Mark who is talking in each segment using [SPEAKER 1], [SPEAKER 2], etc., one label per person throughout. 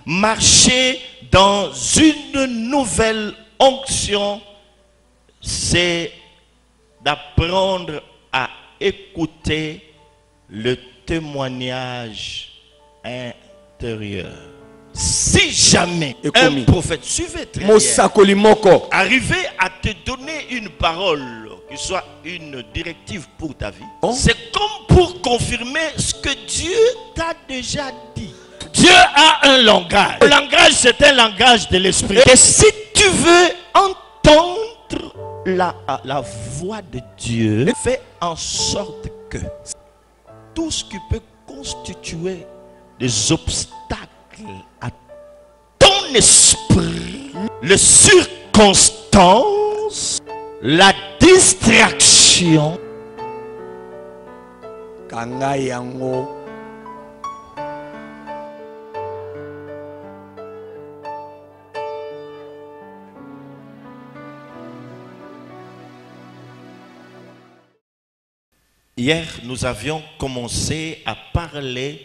[SPEAKER 1] marcher dans une nouvelle onction, c'est d'apprendre à écouter le témoignage intérieur. Si jamais un prophète, suivez très bien, arrivait à te donner une parole qui soit une directive pour ta vie, c'est comme pour confirmer ce que Dieu t'a déjà dit. Dieu a un langage. Le langage, c'est un langage de l'esprit. Et si tu veux entendre la voix de Dieu, fais en sorte que tout ce qui peut constituer des obstacles à ton esprit, les circonstances, la distraction, hier, nous avions commencé à parler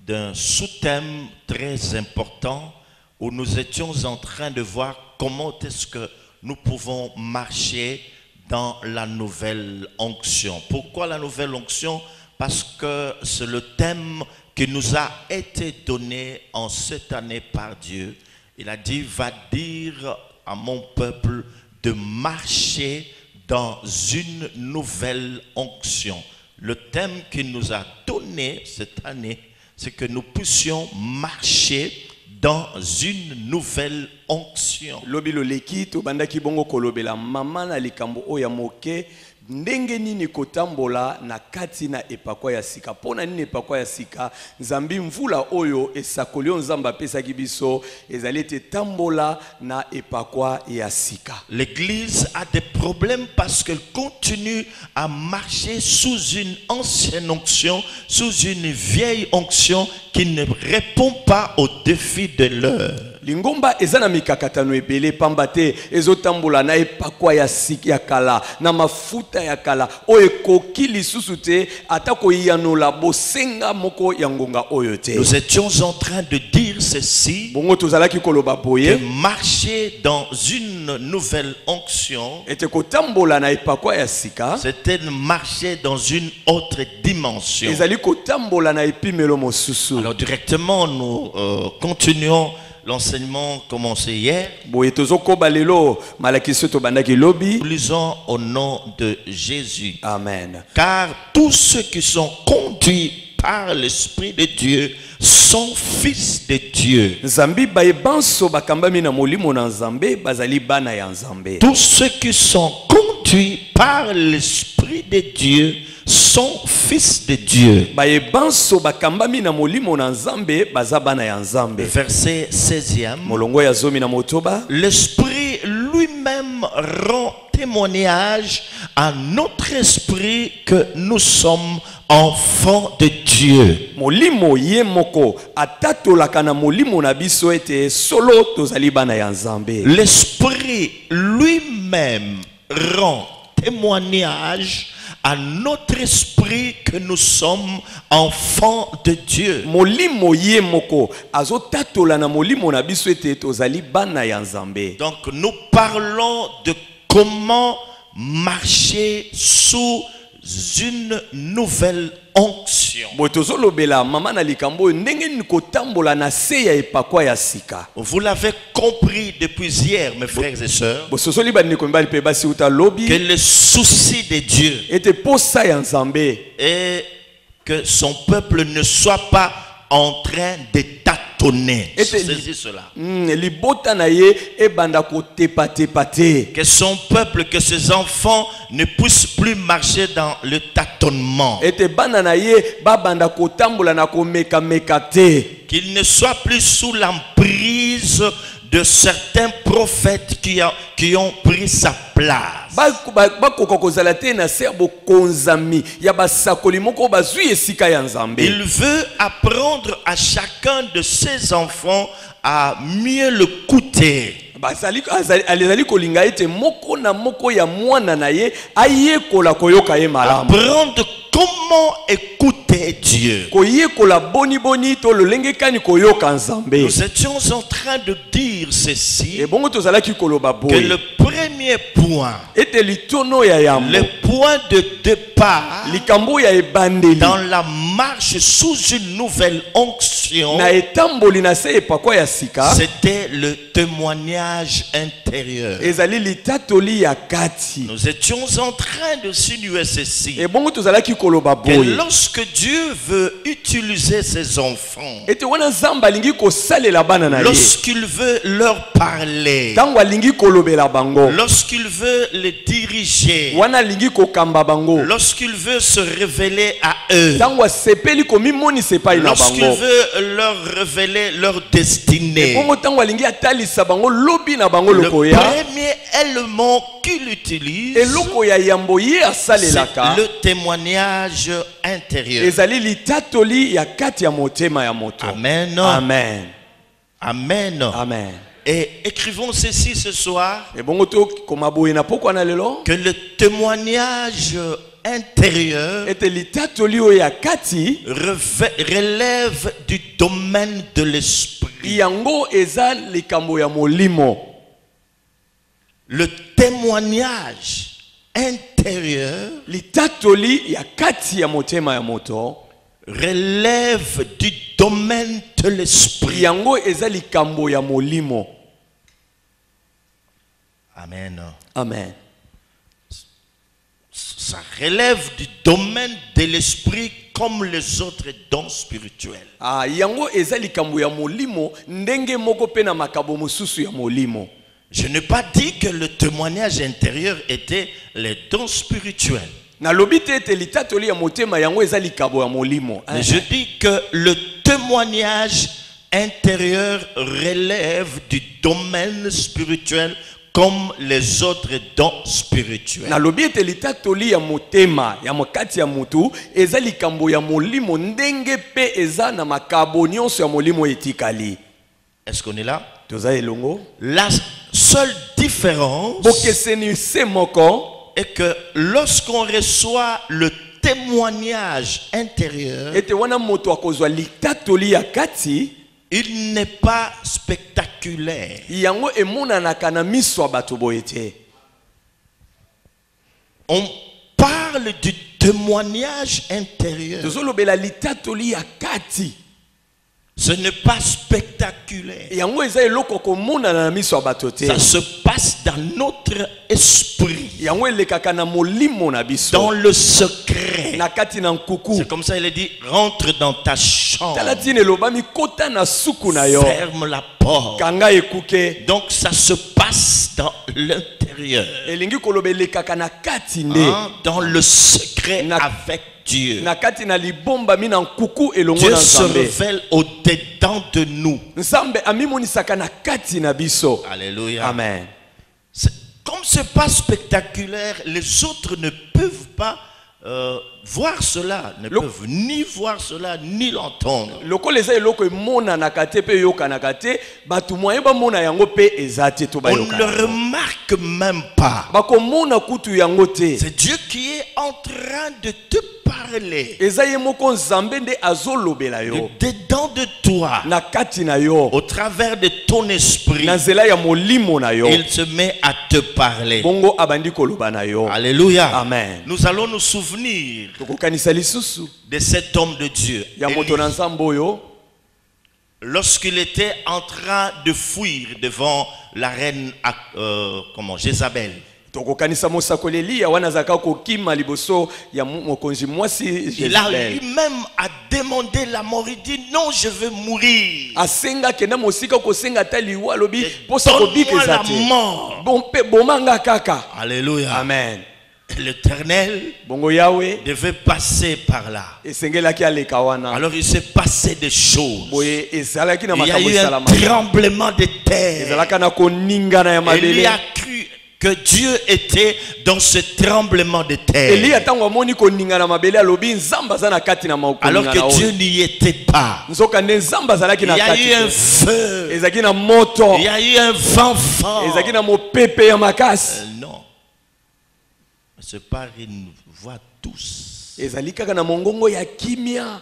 [SPEAKER 1] d'un sous-thème très important où nous étions en train de voir comment est-ce que nous pouvons marcher dans la nouvelle onction. Pourquoi la nouvelle onction? Parce que c'est le thème qui nous a été donné en cette année par Dieu. Il a dit, va dire à mon peuple de marcher dans une nouvelle onction. Le thème qu'il nous a donné cette année, c'est que nous puissions marcher dans une nouvelle onction.
[SPEAKER 2] Lobilo leki to bandaki bongo kolobela mama na likambo oya moke ndenge nini kotambola na kati na epakwa ya sika pona nini epakwa ya sika nzambi mvula oyo esakoli nzamba pesa kibiso ezali te tambola na epakwa ya sika.
[SPEAKER 1] L'église a des problèmes parce qu'elle continue à marcher sous une ancienne onction, sous une vieille onction qui ne répond pas aux défis de l'heure.
[SPEAKER 2] Lingomba ezana mikakatano ebele pambate ezotambola na epakwa ya sika ya kala na mafuta ya kala oyo koki lisusu te atako yanola bosenga moko ya ngonga oyo te.
[SPEAKER 1] Nous étions en train de dire ceci,
[SPEAKER 2] bongo tozalaki koloba boye
[SPEAKER 1] que marcher dans une nouvelle onction,
[SPEAKER 2] ete kotambola na epakwa ya sika,
[SPEAKER 1] c'était marcher dans une autre dimension.
[SPEAKER 2] ezali kotambola na epimelo mosusu.
[SPEAKER 1] Alors directement nous continuons l'enseignement commencé hier. Nous lisons au nom de Jésus.
[SPEAKER 2] Amen.
[SPEAKER 1] Car tous ceux qui sont conduits par l'Esprit de Dieu sont fils de Dieu. Tous ceux qui sont conduits par l'Esprit de Dieu sont fils de Dieu. Verset 16e. L'Esprit lui-même rend témoignage à notre esprit que nous sommes enfants de Dieu. L'Esprit lui-même rend témoignage à notre esprit que nous sommes enfants de Dieu. Donc nous parlons de comment marcher sous une nouvelle onction. Vous l'avez compris depuis hier, mes frères et sœurs, que le souci de Dieu est que son peuple ne soit pas en train de tâtonner. Saisis cela. Que son peuple, que ses enfants ne puissent plus marcher dans le tâtonnement. Qu'ils ne soient plus sous l'emprise de certains prophètes qui ont pris sa place. Il veut apprendre à chacun de ses enfants à mieux le écouter. Apprendre comment comment écouter Dieu.
[SPEAKER 2] koyekola boni boni to lolenge kani koyoka nzambe.
[SPEAKER 1] Nous étions en train de dire ceci,
[SPEAKER 2] Et bongo tozalaki koloba
[SPEAKER 1] que
[SPEAKER 2] boye
[SPEAKER 1] le premier point,
[SPEAKER 2] ete litono ya yambo
[SPEAKER 1] le point de départ
[SPEAKER 2] likambo ya ebandeli
[SPEAKER 1] dans la marche sous une nouvelle onction,
[SPEAKER 2] na etamboli na se epakwa ya sika
[SPEAKER 1] c'était le témoignage intérieur.
[SPEAKER 2] ezali litatoli ya kati.
[SPEAKER 1] Nous étions en train de sinuer ceci,
[SPEAKER 2] Et bongo tozalaki koloba
[SPEAKER 1] que
[SPEAKER 2] boye
[SPEAKER 1] lorsque Dieu veut utiliser ses enfants,
[SPEAKER 2] ete wana nzambe alingi kosalela bana na ye
[SPEAKER 1] lorsqu'il veut leur parler,
[SPEAKER 2] ntango alingi kolobela bango
[SPEAKER 1] lorsqu'il veut les diriger,
[SPEAKER 2] wana alingi kokamba bango
[SPEAKER 1] lorsqu'il veut se révéler à eux,
[SPEAKER 2] ntango asepeli komimonisa epai na
[SPEAKER 1] lorsqu'il
[SPEAKER 2] bango
[SPEAKER 1] veut leur révéler leur destinée,
[SPEAKER 2] bongo ntango alingi atalisa bango lobi na bango
[SPEAKER 1] le
[SPEAKER 2] lokoya
[SPEAKER 1] premier élément qu'il utilise,
[SPEAKER 2] eloko ya yambo ye
[SPEAKER 1] c'est
[SPEAKER 2] asalelaka
[SPEAKER 1] le témoignage intérieur.
[SPEAKER 2] ezali litatoli ya kati ya motema ya moto.
[SPEAKER 1] Amen.
[SPEAKER 2] Amen.
[SPEAKER 1] Amen.
[SPEAKER 2] Amen.
[SPEAKER 1] Et écrivons ceci ce soir,
[SPEAKER 2] Et bongo to komaboye na pokwa na lelo
[SPEAKER 1] que le témoignage intérieur
[SPEAKER 2] ete litatoli oyo ya kati
[SPEAKER 1] relève du domaine de l'esprit.
[SPEAKER 2] yango eza likambo ya molimo.
[SPEAKER 1] Le témoignage intérieur
[SPEAKER 2] Litatoli ya kati ya motema ya moto
[SPEAKER 1] relève du domaine de l'esprit.
[SPEAKER 2] yango eza likambo ya molimo.
[SPEAKER 1] Amen.
[SPEAKER 2] Amen.
[SPEAKER 1] Ça relève du domaine de l'esprit comme les autres dons spirituels.
[SPEAKER 2] Ah, yango eza likambo ya molimo ndenge moko pe na makabo mosusu ya molimo.
[SPEAKER 1] Je n'ai pas dit que le témoignage intérieur était les dons spirituels.
[SPEAKER 2] Na lobi te ete litatoli ya motema yango eza likabo ya molimo.
[SPEAKER 1] Mais je dis que le témoignage intérieur relève du domaine spirituel comme les autres dons spirituels.
[SPEAKER 2] Na lobi ete litatoli ya motema ya mokati ya mutu eza likambo ya molimo ndenge pe eza na makabo nyonso ya molimo etikali.
[SPEAKER 1] Est-ce qu'on est là?
[SPEAKER 2] Toza elongo.
[SPEAKER 1] La seule différence
[SPEAKER 2] Bokeseni se moko
[SPEAKER 1] est que lorsqu'on reçoit le témoignage intérieur,
[SPEAKER 2] ete wana moto akozwa litatoli ya kati
[SPEAKER 1] il n'est pas spectaculaire.
[SPEAKER 2] yango emonanaka na miso ya bato boye te.
[SPEAKER 1] On parle du témoignage intérieur.
[SPEAKER 2] tozolobela litatoli ya kati
[SPEAKER 1] Ce n'est pas spectaculaire.
[SPEAKER 2] yango eza eloko komonana na miso ya bato te.
[SPEAKER 1] Ça se passe dans notre esprit,
[SPEAKER 2] yango elekaka na molimo na
[SPEAKER 1] dans
[SPEAKER 2] biso
[SPEAKER 1] le secret.
[SPEAKER 2] na kati na nkuku.
[SPEAKER 1] C'est comme ça il est dit, rentre dans ta chambre,
[SPEAKER 2] tala tina elobami kota na suku na yo
[SPEAKER 1] ferme la porte.
[SPEAKER 2] kanga ekuke.
[SPEAKER 1] Donc ça se passe dans l'intérieur,
[SPEAKER 2] elingi koloba elekaka na kati nde
[SPEAKER 1] hein, dans le secret
[SPEAKER 2] Na-
[SPEAKER 1] avec Dieu.
[SPEAKER 2] na kati na libombami na nkuku elongo
[SPEAKER 1] Dieu
[SPEAKER 2] na
[SPEAKER 1] se
[SPEAKER 2] nzambe.
[SPEAKER 1] révèle au-dedans de nous.
[SPEAKER 2] nzambe amimonisaka na kati na biso.
[SPEAKER 1] Alléluia.
[SPEAKER 2] Amen.
[SPEAKER 1] Comme ce n'est pas spectaculaire, les autres ne peuvent pas voir cela, ne peuvent ni voir cela, ni l'entendre.
[SPEAKER 2] lokola eza eloko emonanaka te mpe eyokanaka te bato moye bamona yango mpe eza te to
[SPEAKER 1] On ne le
[SPEAKER 2] bayoka
[SPEAKER 1] remarque même pas.
[SPEAKER 2] bakomona kutu yango te.
[SPEAKER 1] C'est Dieu qui est en train de te parler.
[SPEAKER 2] eza ye moko nzambe nde azolobela yo
[SPEAKER 1] Dedans de toi,
[SPEAKER 2] na kati na yo
[SPEAKER 1] au travers de ton esprit,
[SPEAKER 2] na nzela ya molimo na yo
[SPEAKER 1] il se met à te parler.
[SPEAKER 2] bongo abandi koloba na yo.
[SPEAKER 1] Alléluia.
[SPEAKER 2] Amen.
[SPEAKER 1] Nous allons nous souvenir
[SPEAKER 2] tokokanisa lisusu
[SPEAKER 1] de cet homme de Dieu.
[SPEAKER 2] ya moto na nzambe oyo
[SPEAKER 1] Lorsqu'il était en train de fuir devant la reine Jézabel,
[SPEAKER 2] tokokanisa mosakoli Eliya wana azalaka kokima liboso ya mokonzi mwasi
[SPEAKER 1] il a
[SPEAKER 2] Jezebel.
[SPEAKER 1] lui-même à demander la mort. Il dit non, je veux mourir.
[SPEAKER 2] asenga kenda mosika kosenga ata liwa alobi posa
[SPEAKER 1] Donne-moi
[SPEAKER 2] kobikeza
[SPEAKER 1] la
[SPEAKER 2] te
[SPEAKER 1] mort.
[SPEAKER 2] bon mpe bomanga kaka.
[SPEAKER 1] Alléluia.
[SPEAKER 2] Amen.
[SPEAKER 1] L'Éternel
[SPEAKER 2] bongo yawe
[SPEAKER 1] devait passer par là.
[SPEAKER 2] esengelaki aleka wana
[SPEAKER 1] Alors il s'est passé des choses.
[SPEAKER 2] boye ezalaki na
[SPEAKER 1] Il y a
[SPEAKER 2] makambo
[SPEAKER 1] eu un
[SPEAKER 2] esalama
[SPEAKER 1] tremblement de terre.
[SPEAKER 2] ezalaka na koningana ya
[SPEAKER 1] Et lui
[SPEAKER 2] mabele.
[SPEAKER 1] a cru que Dieu était dans ce tremblement de
[SPEAKER 2] Eliya
[SPEAKER 1] terre.
[SPEAKER 2] ntango amoni koningana mabele alobi nzambe aza na kati na
[SPEAKER 1] Alors
[SPEAKER 2] koningana
[SPEAKER 1] que Dieu
[SPEAKER 2] oyo
[SPEAKER 1] n'y était pas.
[SPEAKER 2] nzoka nde nzambe azalaki
[SPEAKER 1] Il
[SPEAKER 2] na
[SPEAKER 1] y a
[SPEAKER 2] kati
[SPEAKER 1] eu un
[SPEAKER 2] te.
[SPEAKER 1] feu.
[SPEAKER 2] ezalaki na moto
[SPEAKER 1] Il y a eu un vent fort.
[SPEAKER 2] ezalaki na mopepe ya makasi.
[SPEAKER 1] Non. Ce n'est pas une voix douce.
[SPEAKER 2] ezali kaka na mongongo ya kimia.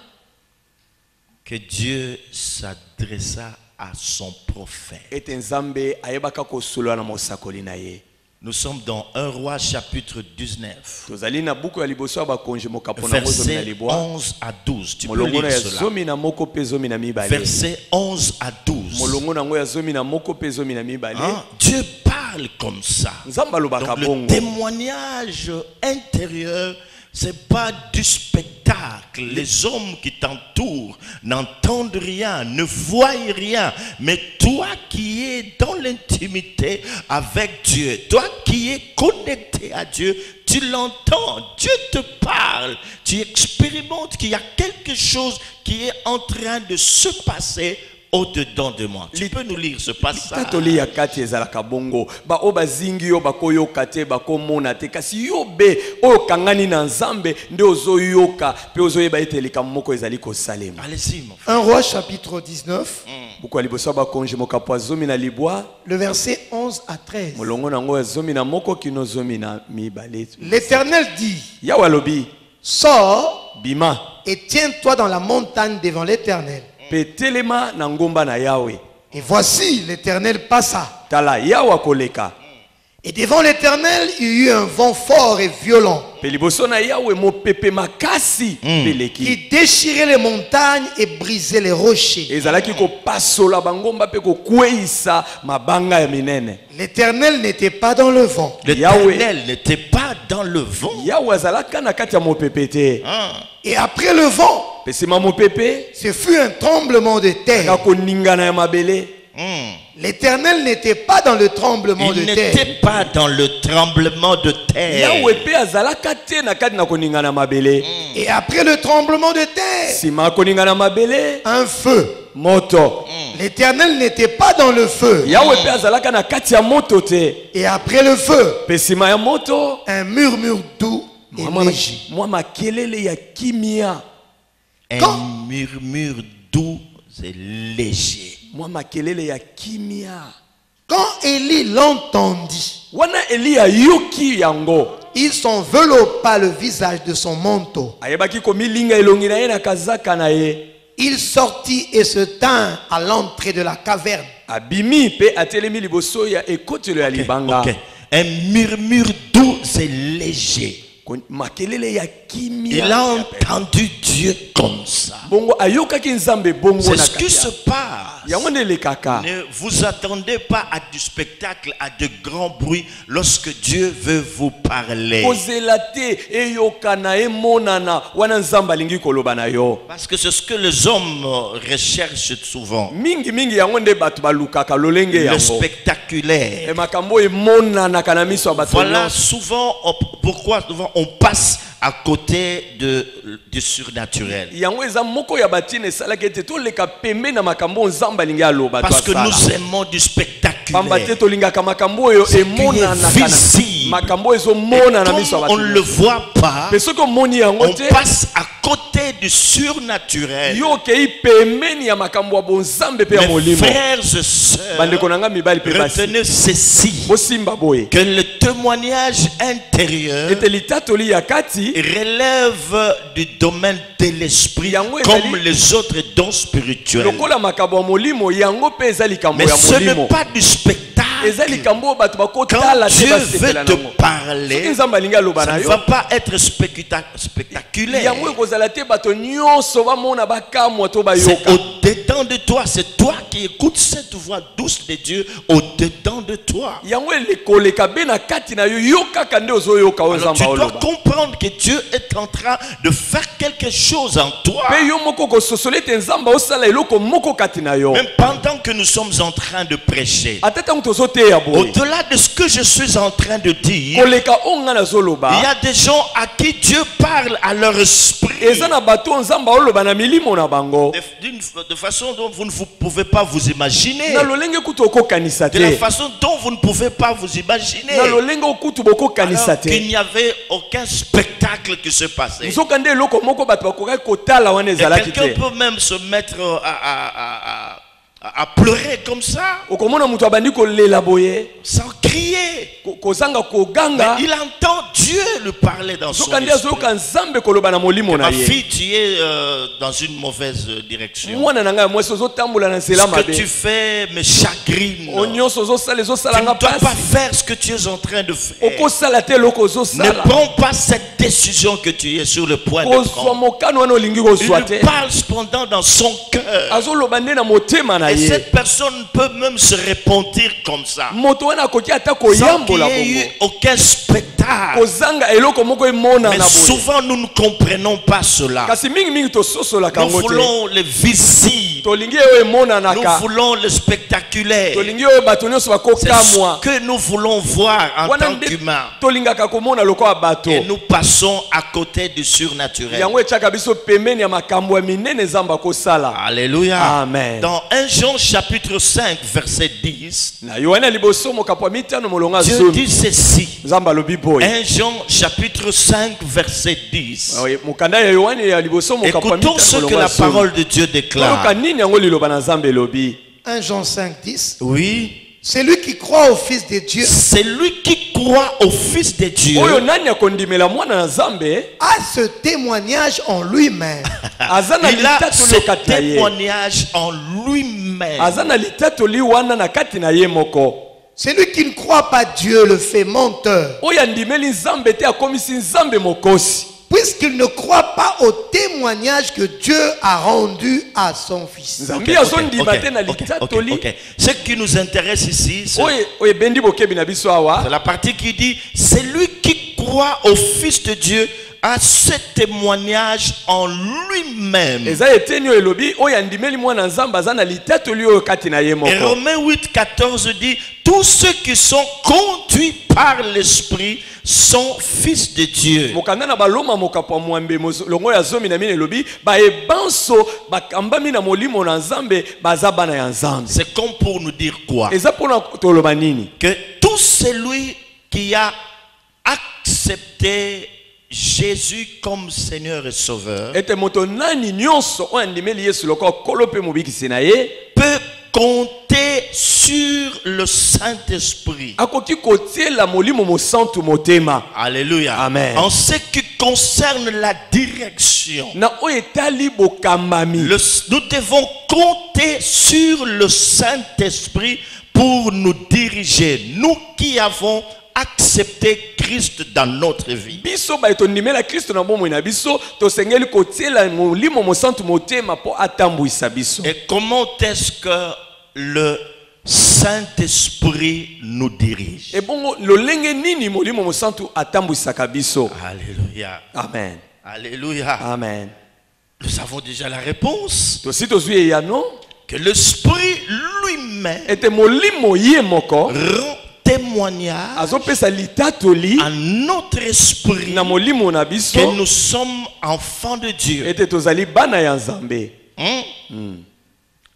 [SPEAKER 1] que Dieu s'adressa à son prophète.
[SPEAKER 2] Ete nzambe ayebaka kosolola na mosakoli na ye.
[SPEAKER 1] Nous sommes dans 1 Roi chapitre 19.
[SPEAKER 2] Tozali na buku ya liboso ya bakonje mokapona mozomi na
[SPEAKER 1] Versets
[SPEAKER 2] libwa.
[SPEAKER 1] 11 à 12. Tu peux
[SPEAKER 2] Molongo na
[SPEAKER 1] lire
[SPEAKER 2] ya
[SPEAKER 1] cela.
[SPEAKER 2] zomi na moko pe zomi na mibale.
[SPEAKER 1] Versets 11 à 12.
[SPEAKER 2] Molongo na ngo ya zomi na moko pe zomi na mibale.
[SPEAKER 1] Hein? Dieu parle comme ça.
[SPEAKER 2] Nzambe alobaka
[SPEAKER 1] Donc le
[SPEAKER 2] bongo.
[SPEAKER 1] témoignage intérieur, c'est pas du spectacle. Les hommes qui t'entourent n'entendent rien, ne voient rien. Mais toi qui es dans l'intimité avec Dieu, toi qui es connecté à Dieu, tu l'entends. Dieu te parle. Tu expérimentes qu'il y a quelque chose qui est en train de se passer au-dedans de moi. Tu peux nous lire ce passage?
[SPEAKER 2] Tatoli ya kati ezalaka bongo. Ba o bazingi yo bakoyoka te bakomona te kasi yo be oyo kangani na nzambe nde ozoyoka pe ozoyeba ete likambo moko ezali kosalema.
[SPEAKER 1] Allez-y, mon frère.
[SPEAKER 3] 1 Roi chapitre 19,
[SPEAKER 2] Buku ya liboso ya bakonje mokapo ya zomi na libwa.
[SPEAKER 3] le verset 11 à 13.
[SPEAKER 2] Molongo nango ya zomi na moko kino zomi na mibale.
[SPEAKER 3] L'Éternel dit,
[SPEAKER 2] Yawe alobi
[SPEAKER 3] sors
[SPEAKER 2] bima
[SPEAKER 3] et tiens-toi dans la montagne devant l'Éternel.
[SPEAKER 2] pe telema na ngomba na Yawe.
[SPEAKER 3] Et voici, l'Éternel passa.
[SPEAKER 2] Tala Yawe akoleka.
[SPEAKER 3] Et devant l'Éternel, il y eut un vent fort et violent
[SPEAKER 2] Pe liboso na Yawe mopepe makasi peleki.
[SPEAKER 3] qui déchirait les montagnes et brisait les rochers.
[SPEAKER 2] Ezalaki ko pasola bangomba pe ko kweisa mabanga ya minene.
[SPEAKER 3] L'Éternel n'était pas dans le vent.
[SPEAKER 1] L'Éternel n'était pas dans le vent.
[SPEAKER 2] Yawe azalaka na kati ya mopepe te.
[SPEAKER 1] Hein?
[SPEAKER 3] Et après le vent,
[SPEAKER 2] Pe sima mopepe
[SPEAKER 3] ce fut un tremblement de terre.
[SPEAKER 2] kako ningana ya mabele.
[SPEAKER 3] L'Éternel n'était pas dans le tremblement
[SPEAKER 1] Il
[SPEAKER 3] de terre.
[SPEAKER 1] n'était pas dans le tremblement de terre.
[SPEAKER 2] Yawe pe azalaka te na kati na koningana mabele.
[SPEAKER 3] Et après le tremblement de terre,
[SPEAKER 2] Sima koningana mabele
[SPEAKER 3] un feu.
[SPEAKER 2] moto.
[SPEAKER 3] L'Éternel n'était pas dans le feu.
[SPEAKER 2] Yawe pe azalaka na kati ya moto te.
[SPEAKER 3] Et après le feu,
[SPEAKER 2] Pe sima ya moto
[SPEAKER 3] un murmure doux et léger.
[SPEAKER 2] mwa makelele ya kimia.
[SPEAKER 1] Un
[SPEAKER 3] Quand-
[SPEAKER 1] murmure doux et léger.
[SPEAKER 2] Mwa makelele ya kimia.
[SPEAKER 3] Quand Élie l'entendit,
[SPEAKER 2] Wana Elia yuki yango.
[SPEAKER 3] il s'enveloppa le visage de son manteau.
[SPEAKER 2] Ayebaki komilinga elongi na ye na kazaka na ye.
[SPEAKER 3] Il sortit et se tint à l'entrée de la caverne.
[SPEAKER 2] Abimi pe atelemi liboso ya ekotelo ya libanga.
[SPEAKER 1] Ok. Un murmure doux et léger.
[SPEAKER 2] Makelele ya kimia.
[SPEAKER 1] Il a entendu Dieu comme ça.
[SPEAKER 2] Bongo ayokaki nzambe bongo
[SPEAKER 1] C'est
[SPEAKER 2] na
[SPEAKER 1] ce qui se
[SPEAKER 2] kati.
[SPEAKER 1] passe.
[SPEAKER 2] Yango nde lekaka.
[SPEAKER 1] Ne vous attendez pas à du spectacle, à de grands bruits lorsque Dieu veut vous parler.
[SPEAKER 2] Kozela te eyokana emonana wana nzambe alingi koloba na yo.
[SPEAKER 1] Parce que c'est ce que les hommes recherchent souvent.
[SPEAKER 2] Mingi mingi yango nde bato balukaka lolenge
[SPEAKER 1] Le
[SPEAKER 2] yango.
[SPEAKER 1] spectaculaire.
[SPEAKER 2] E makambo emonana kana miso ya bato
[SPEAKER 1] Voilà
[SPEAKER 2] nyonso.
[SPEAKER 1] souvent pourquoi souvent on passe à côté du surnaturel.
[SPEAKER 2] Yango eza moko ya batine esalaki ete toleka pembe na makambo nzambe alingi aloba
[SPEAKER 1] Parce que
[SPEAKER 2] tosala.
[SPEAKER 1] nous aimons du
[SPEAKER 2] Pamba te
[SPEAKER 1] spectaculaire.
[SPEAKER 2] tolingaka makambo oyo
[SPEAKER 1] Ce qui est
[SPEAKER 2] emonana kana.
[SPEAKER 1] visible.
[SPEAKER 2] Makambo ezomona na miso ya
[SPEAKER 1] Comme on
[SPEAKER 2] bato
[SPEAKER 1] ne le
[SPEAKER 2] nyonso.
[SPEAKER 1] voit pas,
[SPEAKER 2] Pe soki omoni yango
[SPEAKER 1] on
[SPEAKER 2] te
[SPEAKER 1] passe à côté du surnaturel.
[SPEAKER 2] yo okei pembeni ya makambo ya bonzambe pe ya
[SPEAKER 1] Mes
[SPEAKER 2] molimo.
[SPEAKER 1] frères et sœurs,
[SPEAKER 2] Bandeko na nga mibali pe basi.
[SPEAKER 1] retenez ceci,
[SPEAKER 2] Bosimba boye.
[SPEAKER 1] que le témoignage intérieur
[SPEAKER 2] Ete litatoli ya kati
[SPEAKER 1] relève du domaine de l'esprit
[SPEAKER 2] Yango
[SPEAKER 1] comme
[SPEAKER 2] ezali-
[SPEAKER 1] les autres dons spirituels.
[SPEAKER 2] lokola makambo ya molimo yango pe eza likambo
[SPEAKER 1] Mais
[SPEAKER 2] ya
[SPEAKER 1] ce n'est
[SPEAKER 2] molimo.
[SPEAKER 1] pas du spectacle.
[SPEAKER 2] Eza likambo oyo bato
[SPEAKER 1] Quand
[SPEAKER 2] bakotala te
[SPEAKER 1] Dieu veut
[SPEAKER 2] basepela
[SPEAKER 1] te
[SPEAKER 2] nango. Soki
[SPEAKER 1] parler,
[SPEAKER 2] nzambe alingi aloba
[SPEAKER 1] ça
[SPEAKER 2] na
[SPEAKER 1] ne
[SPEAKER 2] yo
[SPEAKER 1] va pas être spectaculaire.
[SPEAKER 2] yango ekozala te bato nyonso bamona bakamwa to
[SPEAKER 1] C'est
[SPEAKER 2] bayoka.
[SPEAKER 1] au-dedans de toi, c'est toi qui écoutes cette voix douce de Dieu au-dedans de toi.
[SPEAKER 2] yango elekoleka be na kati na yo yo kaka nde ozoyoka oyo
[SPEAKER 1] Alors tu
[SPEAKER 2] nzambe
[SPEAKER 1] dois
[SPEAKER 2] oloba.
[SPEAKER 1] comprendre que Dieu est en train de faire quelque chose en toi.
[SPEAKER 2] Pe yo moko kososola ete nzambe osala eloko moko kati na yo.
[SPEAKER 1] Même pendant que nous sommes en train de prêcher.
[SPEAKER 2] ata ntango tozoteya boye
[SPEAKER 1] Au-delà de ce que je suis en train de dire,
[SPEAKER 2] koleka oyo nga
[SPEAKER 1] il y
[SPEAKER 2] nazoloba
[SPEAKER 1] a des gens à qui Dieu parle à leur esprit.
[SPEAKER 2] eza na bato oyo nzambe aoloba na milimo na bango
[SPEAKER 1] De façon dont vous ne pouvez pas vous imaginer.
[SPEAKER 2] na lolenge kutu okokanisa
[SPEAKER 1] De la
[SPEAKER 2] te
[SPEAKER 1] façon dont vous ne pouvez pas vous imaginer.
[SPEAKER 2] na lolenge okutu bokokanisa
[SPEAKER 1] Alors qu'il
[SPEAKER 2] te
[SPEAKER 1] n'y avait aucun spectacle qui se passait.
[SPEAKER 2] nzoka nde eloko moko bato bakokaki kotala wana
[SPEAKER 1] Et
[SPEAKER 2] ezalaki
[SPEAKER 1] quelqu'un
[SPEAKER 2] te
[SPEAKER 1] peut même se mettre à pleurer comme ça,
[SPEAKER 2] okomona moto abandi kolela boye
[SPEAKER 1] sans crier.
[SPEAKER 2] kozanga
[SPEAKER 1] Mais
[SPEAKER 2] koganga
[SPEAKER 1] il entend Dieu Dieu lui parlait dans son
[SPEAKER 2] Zokandi
[SPEAKER 1] esprit.
[SPEAKER 2] azoyoka nzambe koloba na molimo na
[SPEAKER 1] Ma
[SPEAKER 2] ye.
[SPEAKER 1] fille, tu es dans une mauvaise direction.
[SPEAKER 2] Mwana na ngai mwasi ozotambola na nzela
[SPEAKER 1] Ce que
[SPEAKER 2] mabe.
[SPEAKER 1] tu fais me chagrine.
[SPEAKER 2] Onyonso ozosala
[SPEAKER 1] Tu
[SPEAKER 2] ezosala
[SPEAKER 1] ne
[SPEAKER 2] nga
[SPEAKER 1] dois pas
[SPEAKER 2] pasi.
[SPEAKER 1] faire ce que tu es en train de faire.
[SPEAKER 2] Okosala te eloko
[SPEAKER 1] Ne
[SPEAKER 2] ozosala.
[SPEAKER 1] prends pas cette décision que tu es sur le point de
[SPEAKER 2] Kozwa
[SPEAKER 1] prendre.
[SPEAKER 2] mokano wana olingi
[SPEAKER 1] Il
[SPEAKER 2] kozwa
[SPEAKER 1] lui
[SPEAKER 2] te.
[SPEAKER 1] parle cependant dans son cœur.
[SPEAKER 2] Azoloba nde na motema na
[SPEAKER 1] Et
[SPEAKER 2] ye.
[SPEAKER 1] cette personne peut même se repentir comme ça.
[SPEAKER 2] Moto wana akoki ata
[SPEAKER 1] Sans qu'il
[SPEAKER 2] koyambola
[SPEAKER 1] y ait eu
[SPEAKER 2] bongo.
[SPEAKER 1] aucun spectacle.
[SPEAKER 2] Kozanga eloko moko emona
[SPEAKER 1] Mais
[SPEAKER 2] na boye.
[SPEAKER 1] souvent nous ne comprenons pas cela.
[SPEAKER 2] Kasi mingi mingi tososolaka
[SPEAKER 1] Nous
[SPEAKER 2] yango te.
[SPEAKER 1] voulons le visible.
[SPEAKER 2] Tolingi oyo
[SPEAKER 1] Nous
[SPEAKER 2] emonanaka.
[SPEAKER 1] voulons le spectaculaire.
[SPEAKER 2] Tolingi oyo bato nyonso
[SPEAKER 1] C'est
[SPEAKER 2] bakokamwa.
[SPEAKER 1] ce que nous voulons voir en
[SPEAKER 2] Wana
[SPEAKER 1] tant
[SPEAKER 2] nde
[SPEAKER 1] qu'humains.
[SPEAKER 2] tolingaka komona lokola bato.
[SPEAKER 1] Et nous passons à côté du surnaturel.
[SPEAKER 2] Yango etiaka biso pembeni ya makambo ya minene nzambe akosala.
[SPEAKER 1] Alléluia.
[SPEAKER 2] Amen.
[SPEAKER 1] Dans 1 Jean chapitre 5 verset 10,
[SPEAKER 2] Na Yohana liboso mokapo ya mitano molonga
[SPEAKER 1] Dieu
[SPEAKER 2] zomi.
[SPEAKER 1] dit ceci.
[SPEAKER 2] Nzambe alobi boye.
[SPEAKER 1] 1 Jean chapitre 5 verset 10.
[SPEAKER 2] Oui, mokanda ya Yohana ya liboso mokapo ya
[SPEAKER 1] Écoutons
[SPEAKER 2] mitano
[SPEAKER 1] ce que
[SPEAKER 2] molonga
[SPEAKER 1] la
[SPEAKER 2] zomi.
[SPEAKER 1] parole de Dieu
[SPEAKER 2] Toloka
[SPEAKER 1] déclare.
[SPEAKER 2] nini yango liloba na nzambe elobi.
[SPEAKER 3] 1 Jean 5, 10.
[SPEAKER 1] Oui.
[SPEAKER 3] Celui qui croit au Fils de Dieu
[SPEAKER 1] C'est lui qui croit au Fils de Dieu.
[SPEAKER 2] Oyo nani akondimela mwana na nzambe
[SPEAKER 3] a ce témoignage en lui-même.
[SPEAKER 2] aza na
[SPEAKER 1] Il a
[SPEAKER 2] litatoli
[SPEAKER 1] ce
[SPEAKER 2] kati na ye.
[SPEAKER 1] témoignage en lui-même.
[SPEAKER 2] Aza na litatoli wana na kati na ye moko.
[SPEAKER 3] Celui qui ne croit pas Dieu le fait menteur,
[SPEAKER 2] Oyo andimeli nzambe te akomisi nzambe mokosi.
[SPEAKER 3] puisqu'il ne croit pas au témoignage que Dieu a rendu à son Fils.
[SPEAKER 2] Nzambe azondima te na litatoli.
[SPEAKER 1] ok. Ce qui nous intéresse ici, c'est
[SPEAKER 2] Oyo ebendi bokebi na biso awa.
[SPEAKER 1] la partie qui dit c'est lui qui croit au Fils de Dieu a ce témoignage en lui-même.
[SPEAKER 2] Eza eteni oyo elobi oyo andimeli mwana nzambe aza na litatoli oyo kati na ye
[SPEAKER 1] Et
[SPEAKER 2] moko.
[SPEAKER 1] Romains 8, 14 dit tous ceux qui sont conduits par l'Esprit sont fils de Dieu.
[SPEAKER 2] Mokanda na baloma mokapo ya mwambe longo ya zomi na mine elobi baebanso bakambami na molimo na nzambe baza bana ya nzambe.
[SPEAKER 1] C'est comme pour nous dire quoi?
[SPEAKER 2] Eza mpona toloba nini?
[SPEAKER 1] Que tout celui qui a accepté Jésus comme Seigneur et Sauveur
[SPEAKER 2] Ete moto nani nyonso oyo andimeli Yesu lokola kolo mpe mobikisi na ye
[SPEAKER 1] peut compter sur le Saint-Esprit.
[SPEAKER 2] akoki kotiela molimo mosantu motema.
[SPEAKER 1] Alléluia.
[SPEAKER 2] Amen.
[SPEAKER 1] En ce qui concerne la direction,
[SPEAKER 2] Na oyo etali bokambami.
[SPEAKER 1] nous devons compter sur le Saint-Esprit pour nous diriger. Nous qui avons accepté Christ dans notre vie.
[SPEAKER 2] Biso ba etondimela Kristo na bomoi na biso tosengeli kotiela molimo mosantu motema po atambwisa biso.
[SPEAKER 1] Et comment est-ce que le Saint-Esprit nous dirige?
[SPEAKER 2] Et bongo lolenge nini molimo mosantu atambwisaka biso.
[SPEAKER 1] Alléluia.
[SPEAKER 2] Amen.
[SPEAKER 1] Alléluia.
[SPEAKER 2] Amen.
[SPEAKER 1] Nous avons déjà la réponse.
[SPEAKER 2] Tosi tozwi ya no
[SPEAKER 1] Que l'Esprit lui-même
[SPEAKER 2] ete molimo ye moko
[SPEAKER 1] rend témoignage
[SPEAKER 2] azopesa litatoli
[SPEAKER 1] à notre esprit
[SPEAKER 2] na molimo na biso
[SPEAKER 1] que nous sommes enfants de Dieu.
[SPEAKER 2] ete tozali bana ya Nzambe.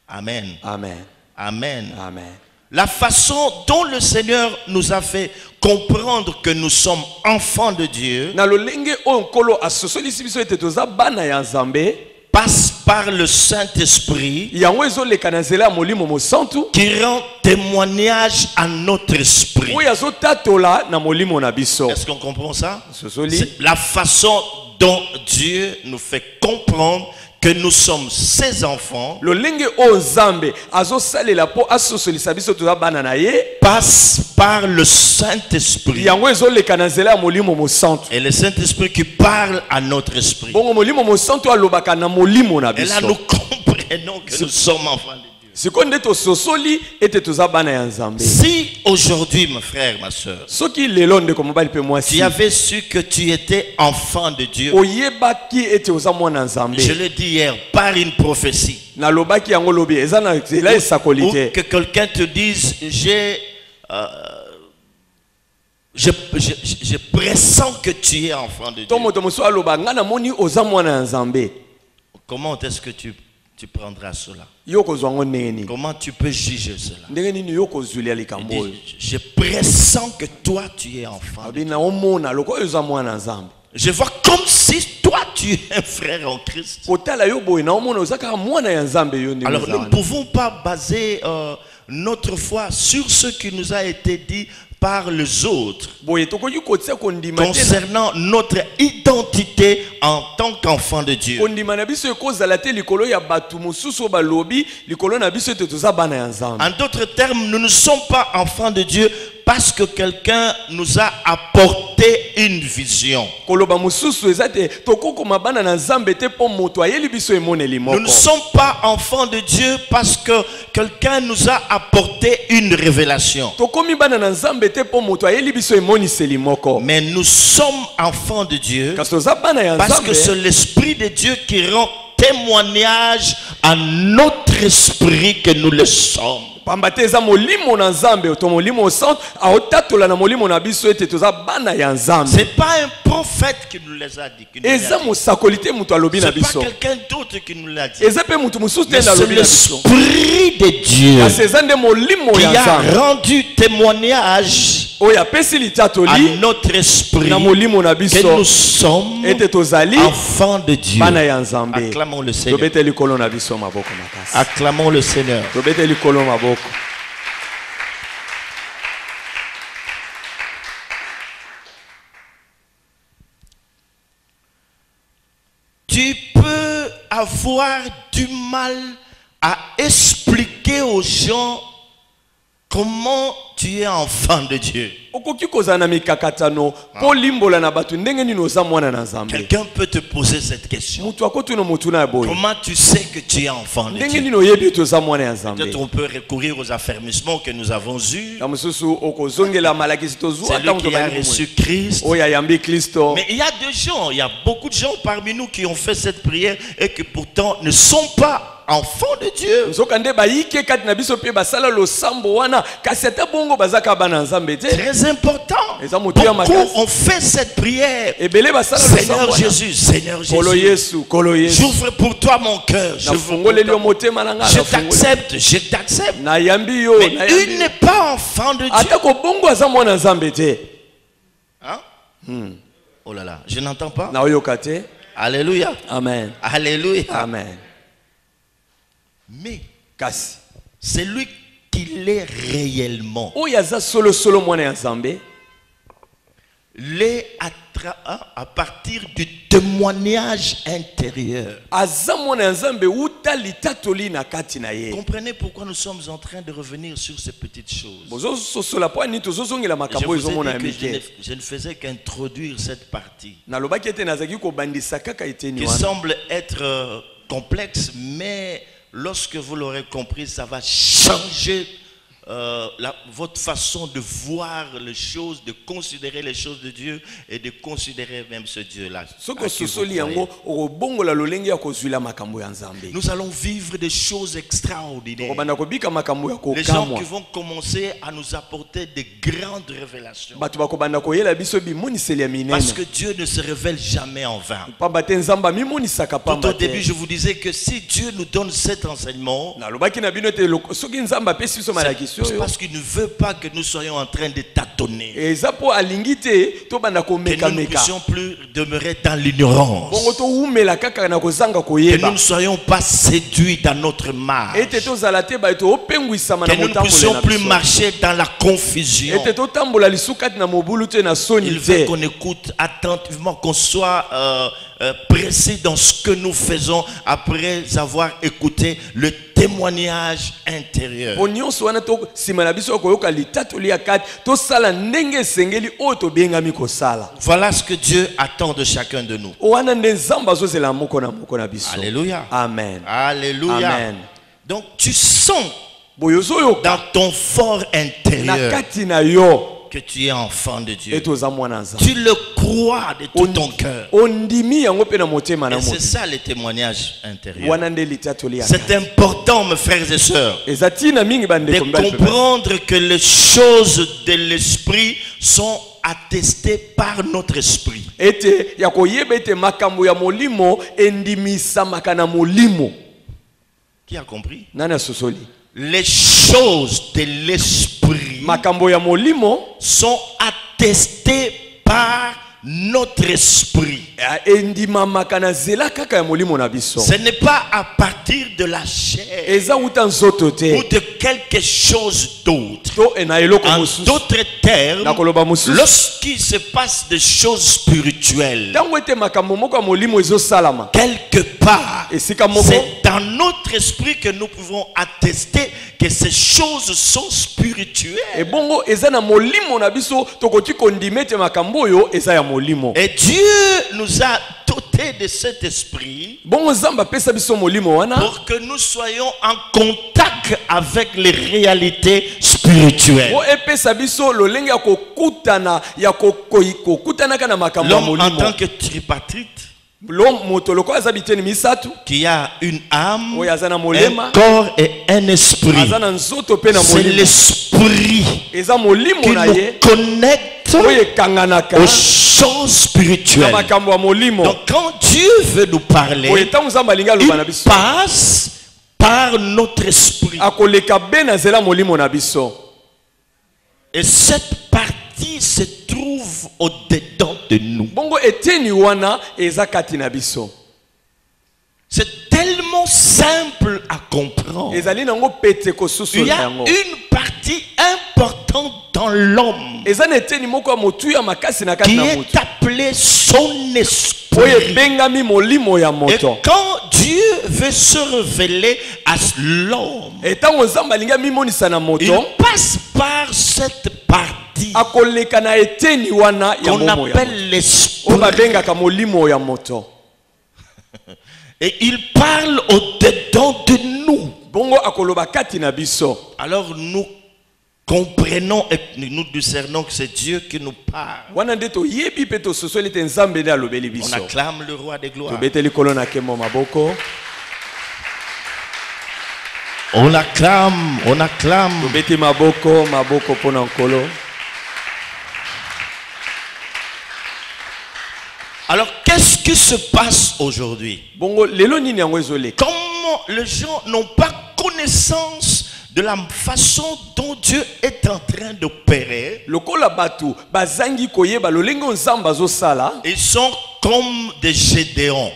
[SPEAKER 1] Amen.
[SPEAKER 2] Amen.
[SPEAKER 1] Amen.
[SPEAKER 2] Amen.
[SPEAKER 1] La façon dont le Seigneur nous a fait comprendre que nous sommes enfants de Dieu
[SPEAKER 2] Na lolenge oyo nkolo asosolisi biso ete toza bana ya Nzambe
[SPEAKER 1] passe par le Saint-Esprit
[SPEAKER 2] yango ezoleka na nzela ya molimo mosantu
[SPEAKER 1] qui rend témoignage à notre esprit.
[SPEAKER 2] oyo azotatola na molimo na biso.
[SPEAKER 1] Est-ce qu'on comprend ça?
[SPEAKER 2] Sosoli.
[SPEAKER 1] C'est la façon dont Dieu nous fait comprendre que nous sommes ses enfants
[SPEAKER 2] lolenge oyo Nzambe azosalela po asosolisa biso toza bana na ye
[SPEAKER 1] passe par le Saint-Esprit.
[SPEAKER 2] yango ezoleka na nzela ya molimo mosantu.
[SPEAKER 1] Et le Saint-Esprit qui parle à notre esprit.
[SPEAKER 2] Bongo molimo mosantu alobaka na molimo na
[SPEAKER 1] Et là, nous
[SPEAKER 2] biso.
[SPEAKER 1] comprenons que nous sommes enfants de Dieu.
[SPEAKER 2] Sikoyo nde tososoli ete toza bana ya Nzambe.
[SPEAKER 1] Si aujourd'hui, mon frère, ma soeur,
[SPEAKER 2] Soki lelo ndeko mobali mpe mwasi
[SPEAKER 1] tu avais su que tu étais enfant de Dieu,
[SPEAKER 2] oyebaki ete oza mwana Nzambe,
[SPEAKER 1] je l'ai dit hier, par une prophétie,
[SPEAKER 2] nalobaki yango lobi eza na nzela esakoli
[SPEAKER 1] ou
[SPEAKER 2] te.
[SPEAKER 1] que quelqu'un te dise, je pressens que tu es enfant de
[SPEAKER 2] To
[SPEAKER 1] Dieu.
[SPEAKER 2] moto mosusu aloba nga namoni oza mwana ya Nzambe.
[SPEAKER 1] Comment est-ce que tu prendras cela?
[SPEAKER 2] Yo kozwa ngo ndenge nini?
[SPEAKER 1] Comment tu peux juger cela?
[SPEAKER 2] Ndenge nini yo kozwilia
[SPEAKER 1] Il
[SPEAKER 2] likambo
[SPEAKER 1] dit,
[SPEAKER 2] oyo?
[SPEAKER 1] je pressens que toi tu es enfant.
[SPEAKER 2] Abi na omona loko oyo oza mwana ya Nzambe.
[SPEAKER 1] Je vois comme si toi tu es un frère en Christ.
[SPEAKER 2] Kotala yo boye na omona oza kaka mwana ya Nzambe yo ndenge
[SPEAKER 1] Alors
[SPEAKER 2] oza
[SPEAKER 1] nous ne
[SPEAKER 2] wana.
[SPEAKER 1] pouvons pas baser notre foi sur ce qui nous a été dit par les autres
[SPEAKER 2] boye tokoki kotia kondima te
[SPEAKER 1] concernant notre identité en tant qu'enfant de Dieu.
[SPEAKER 2] kondima na biso ekozala te likolo ya batu mosusu balobi likolo na biso ete toza bana ya Nzambe.
[SPEAKER 1] En d'autres termes, nous ne sommes pas enfants de Dieu parce que quelqu'un nous a apporté une vision.
[SPEAKER 2] Koloba mosusu ezate tokokoma bana na Nzambe te po moto ayeli biso emoneli moko.
[SPEAKER 1] Nous ne sommes pas enfants de Dieu parce que quelqu'un nous a apporté une révélation.
[SPEAKER 2] Tokomi bana na Nzambe te po moto ayeli biso emoniseli moko.
[SPEAKER 1] Mais nous sommes enfants de Dieu
[SPEAKER 2] Kasi toza bana ya
[SPEAKER 1] parce que
[SPEAKER 2] Nzambe
[SPEAKER 1] c'est l'Esprit de Dieu qui rend témoignage à notre esprit que nous le sommes.
[SPEAKER 2] pamba te eza molimo na Nzambe to molimo sant aotatola na molimo na biso ete toza bana ya Nzambe.
[SPEAKER 1] C'est pas un prophète qui nous les a dit.
[SPEAKER 2] Eza mosakoli te moto alobi na
[SPEAKER 1] C'est pas
[SPEAKER 2] biso.
[SPEAKER 1] quelqu'un d'autre qui nous l'a dit.
[SPEAKER 2] Eza pe moto mosusu te
[SPEAKER 1] Mais
[SPEAKER 2] na
[SPEAKER 1] c'est
[SPEAKER 2] alobi na biso.
[SPEAKER 1] l'Esprit de Dieu
[SPEAKER 2] Kasi eza nde molimo
[SPEAKER 1] qui
[SPEAKER 2] ya
[SPEAKER 1] a
[SPEAKER 2] Nzambe
[SPEAKER 1] rendu témoignage
[SPEAKER 2] oyo apesi
[SPEAKER 1] à
[SPEAKER 2] litatoli
[SPEAKER 1] notre esprit
[SPEAKER 2] na molimo na
[SPEAKER 1] que
[SPEAKER 2] biso
[SPEAKER 1] nous sommes
[SPEAKER 2] ete tozali
[SPEAKER 1] enfants de Dieu.
[SPEAKER 2] bana ya Nzambe.
[SPEAKER 1] Acclamons le Seigneur.
[SPEAKER 2] Tobete likolo na biso maboko makasi.
[SPEAKER 1] Acclamons le Seigneur.
[SPEAKER 2] Tobete likolo maboko.
[SPEAKER 1] Tu peux avoir du mal à expliquer aux gens comment tu es enfant de Dieu.
[SPEAKER 2] Okoki kozala na mikakatano po limbola na batu ndenge nini oza mwana na Nzambe.
[SPEAKER 1] Quelqu'un peut te poser cette question.
[SPEAKER 2] Mutu akotuna mutu na boye.
[SPEAKER 1] Comment tu sais que tu es enfant de
[SPEAKER 2] Ndenge
[SPEAKER 1] Dieu?
[SPEAKER 2] nini oyebi ete oza mwana ya
[SPEAKER 1] Peut-être
[SPEAKER 2] Nzambe.
[SPEAKER 1] on peut recourir aux affermissements que nous avons eus.
[SPEAKER 2] Na mususu okozongela malakisi tozwa
[SPEAKER 1] C'est lui
[SPEAKER 2] tango
[SPEAKER 1] qui a
[SPEAKER 2] bali
[SPEAKER 1] reçu
[SPEAKER 2] mumwe.
[SPEAKER 1] Christ.
[SPEAKER 2] Oya yambi Kristo.
[SPEAKER 1] Mais il y a des gens, il y a beaucoup de gens parmi nous qui ont fait cette prière et qui pourtant ne sont pas enfants de Dieu.
[SPEAKER 2] Nzoka nde bayike kati na biso pe basala losambo wana kasi ata bongo bazaka bana Nzambe te.
[SPEAKER 1] Très important.
[SPEAKER 2] Eza mutu ya
[SPEAKER 1] Beaucoup
[SPEAKER 2] makasi.
[SPEAKER 1] ont fait cette prière.
[SPEAKER 2] Ebele basala
[SPEAKER 1] Seigneur
[SPEAKER 2] losambo.
[SPEAKER 1] Jésus, Seigneur
[SPEAKER 2] Kolo
[SPEAKER 1] Jésus,
[SPEAKER 2] Yesu, kolo Yesu.
[SPEAKER 1] j'ouvre pour toi mon cœur.
[SPEAKER 2] Na fungole lio motema na nga.
[SPEAKER 1] Je t'accepte, je t'accepte.
[SPEAKER 2] Na yambi yo,
[SPEAKER 1] Mais
[SPEAKER 2] na
[SPEAKER 1] il
[SPEAKER 2] yambi.
[SPEAKER 1] n'est pas enfant de Dieu.
[SPEAKER 2] Ata ko bongo aza mwana Nzambe te.
[SPEAKER 1] Hein? Oh là là, je n'entends pas.
[SPEAKER 2] Na oyoka te.
[SPEAKER 1] Alléluia.
[SPEAKER 2] Amen.
[SPEAKER 1] Alléluia.
[SPEAKER 2] Amen.
[SPEAKER 1] Mais
[SPEAKER 2] Kasi.
[SPEAKER 1] c'est lui qui l'est réellement.
[SPEAKER 2] Oyo aza solo solo mwana ya Nzambe.
[SPEAKER 1] L'est à partir du témoignage intérieur.
[SPEAKER 2] Aza mwana ya Nzambe uta litatoli na kati na ye.
[SPEAKER 1] Comprenez pourquoi nous sommes en train de revenir sur ces petites choses.
[SPEAKER 2] Bozo sosola po ni tozozongela
[SPEAKER 1] Je
[SPEAKER 2] makambo
[SPEAKER 1] vous
[SPEAKER 2] ezo mona
[SPEAKER 1] ai dit que
[SPEAKER 2] mike.
[SPEAKER 1] je ne faisais qu'introduire cette partie
[SPEAKER 2] Na lobaki ete nazaki ko bandisa kaka eteni
[SPEAKER 1] qui
[SPEAKER 2] wana.
[SPEAKER 1] semble être complexe, mais lorsque vous l'aurez compris, ça va changer votre façon de voir les choses, de considérer les choses de Dieu et de considérer même ce Dieu-là.
[SPEAKER 2] Soko sosoli yango okobongola lolenge ya kozwila makambo ya Nzambe.
[SPEAKER 1] Nous allons vivre des choses extraordinaires.
[SPEAKER 2] Obanda kobika makambo ya
[SPEAKER 1] Les gens
[SPEAKER 2] kokamwa.
[SPEAKER 1] qui vont commencer à nous apporter de grandes révélations.
[SPEAKER 2] Bato bakobanda koyela biso bimoniseli ya
[SPEAKER 1] Parce
[SPEAKER 2] minene.
[SPEAKER 1] que Dieu ne se révèle jamais en vain.
[SPEAKER 2] Pamba te Nzamba mimonisaka
[SPEAKER 1] Tout au
[SPEAKER 2] pamba
[SPEAKER 1] début,
[SPEAKER 2] te.
[SPEAKER 1] je vous disais que si Dieu nous donne cet enseignement,
[SPEAKER 2] Na lobaki na bino te soki Nzamba pesi biso malakisi
[SPEAKER 1] c'est
[SPEAKER 2] oyo.
[SPEAKER 1] parce qu'il ne veut pas que nous soyons en train de tâtonner.
[SPEAKER 2] Eza po alingi te to banda ko
[SPEAKER 1] Que
[SPEAKER 2] meka
[SPEAKER 1] nous ne
[SPEAKER 2] meka.
[SPEAKER 1] puissions plus demeurer dans l'ignorance.
[SPEAKER 2] Bongo to umela kaka na kozanga
[SPEAKER 1] Que
[SPEAKER 2] koyeba.
[SPEAKER 1] nous ne soyons pas séduits dans notre marche.
[SPEAKER 2] Ete tozala te ba to opengwisama na
[SPEAKER 1] Que nous ne
[SPEAKER 2] motambo
[SPEAKER 1] puissions
[SPEAKER 2] na
[SPEAKER 1] plus
[SPEAKER 2] biso.
[SPEAKER 1] marcher dans la confusion.
[SPEAKER 2] Ete to tambola lisukati na mobulu te na soni
[SPEAKER 1] Il veut
[SPEAKER 2] te.
[SPEAKER 1] qu'on écoute attentivement, qu'on soit précis dans ce que nous faisons après avoir écouté le témoignage intérieur.
[SPEAKER 2] Po nyonso wana to sima na biso koyoka litatoli ya kati to sala ndenge esengeli oyo tobengami kosala.
[SPEAKER 1] Voilà ce que Dieu attend de chacun de nous.
[SPEAKER 2] Wana nde Nzamba azozela moko na biso.
[SPEAKER 1] Alléluia.
[SPEAKER 2] Amen.
[SPEAKER 1] Alléluia.
[SPEAKER 2] Amen.
[SPEAKER 1] Donc tu sens
[SPEAKER 2] Boyozoyoka
[SPEAKER 1] dans ton fort
[SPEAKER 2] na
[SPEAKER 1] intérieur
[SPEAKER 2] kati na yo
[SPEAKER 1] que tu es enfant de Dieu.
[SPEAKER 2] ete oza mwana Nzambe.
[SPEAKER 1] Tu le crois de tout ton cœur.
[SPEAKER 2] Ondimi yango pe na motema na
[SPEAKER 1] Et c'est
[SPEAKER 2] moto.
[SPEAKER 1] ça le témoignage intérieur.
[SPEAKER 2] Wana nde litatoli ya
[SPEAKER 1] C'est
[SPEAKER 2] kati.
[SPEAKER 1] important, mes frères et sœurs,
[SPEAKER 2] Eza tina mingi
[SPEAKER 1] de
[SPEAKER 2] bandeko mbali pe.
[SPEAKER 1] comprendre que les choses de l'esprit sont attestées par notre esprit.
[SPEAKER 2] Ete ya koyeba ete makambo ya molimo endimisamaka na molimo.
[SPEAKER 1] Qui a compris?
[SPEAKER 2] Nani asosoli?
[SPEAKER 1] Les choses de l'esprit
[SPEAKER 2] Makambo ya molimo
[SPEAKER 1] sont attestées par notre esprit.
[SPEAKER 2] Ce
[SPEAKER 1] Ce n'est pas à partir de la chair ou de quelque chose d'autre. En d'autres termes, lorsqu'il se passe des choses spirituelles, quelque part, c'est dans notre esprit que nous pouvons attester que ces choses sont spirituelles. Et Dieu nous a dotés de cet esprit pour que nous soyons en contact avec les réalités spirituelles. L'homme en tant que tripartite, qui a une âme, un corps et un esprit. C'est l'esprit qui nous connecte aux choses spirituelles. Donc quand Dieu veut nous parler, il passe par notre esprit. Et cette partie se trouve au-dedans de nous. C'est tellement simple à comprendre. Il y a une partie importante dans l'homme qui est appelée son esprit. Et quand Dieu veut se révéler à l'homme, il passe par cette partie qu'on appelle l'esprit. Et il parle au-dedans de nous. Alors nous comprenons et nous discernons que c'est Dieu qui nous parle. On acclame le roi des gloires. On acclame, on acclame. Alors, qu'est-ce qui se passe aujourd'hui? Comment les gens n'ont pas connaissance de la façon dont Dieu est en train d'opérer? Ils sont comme des Gédéons.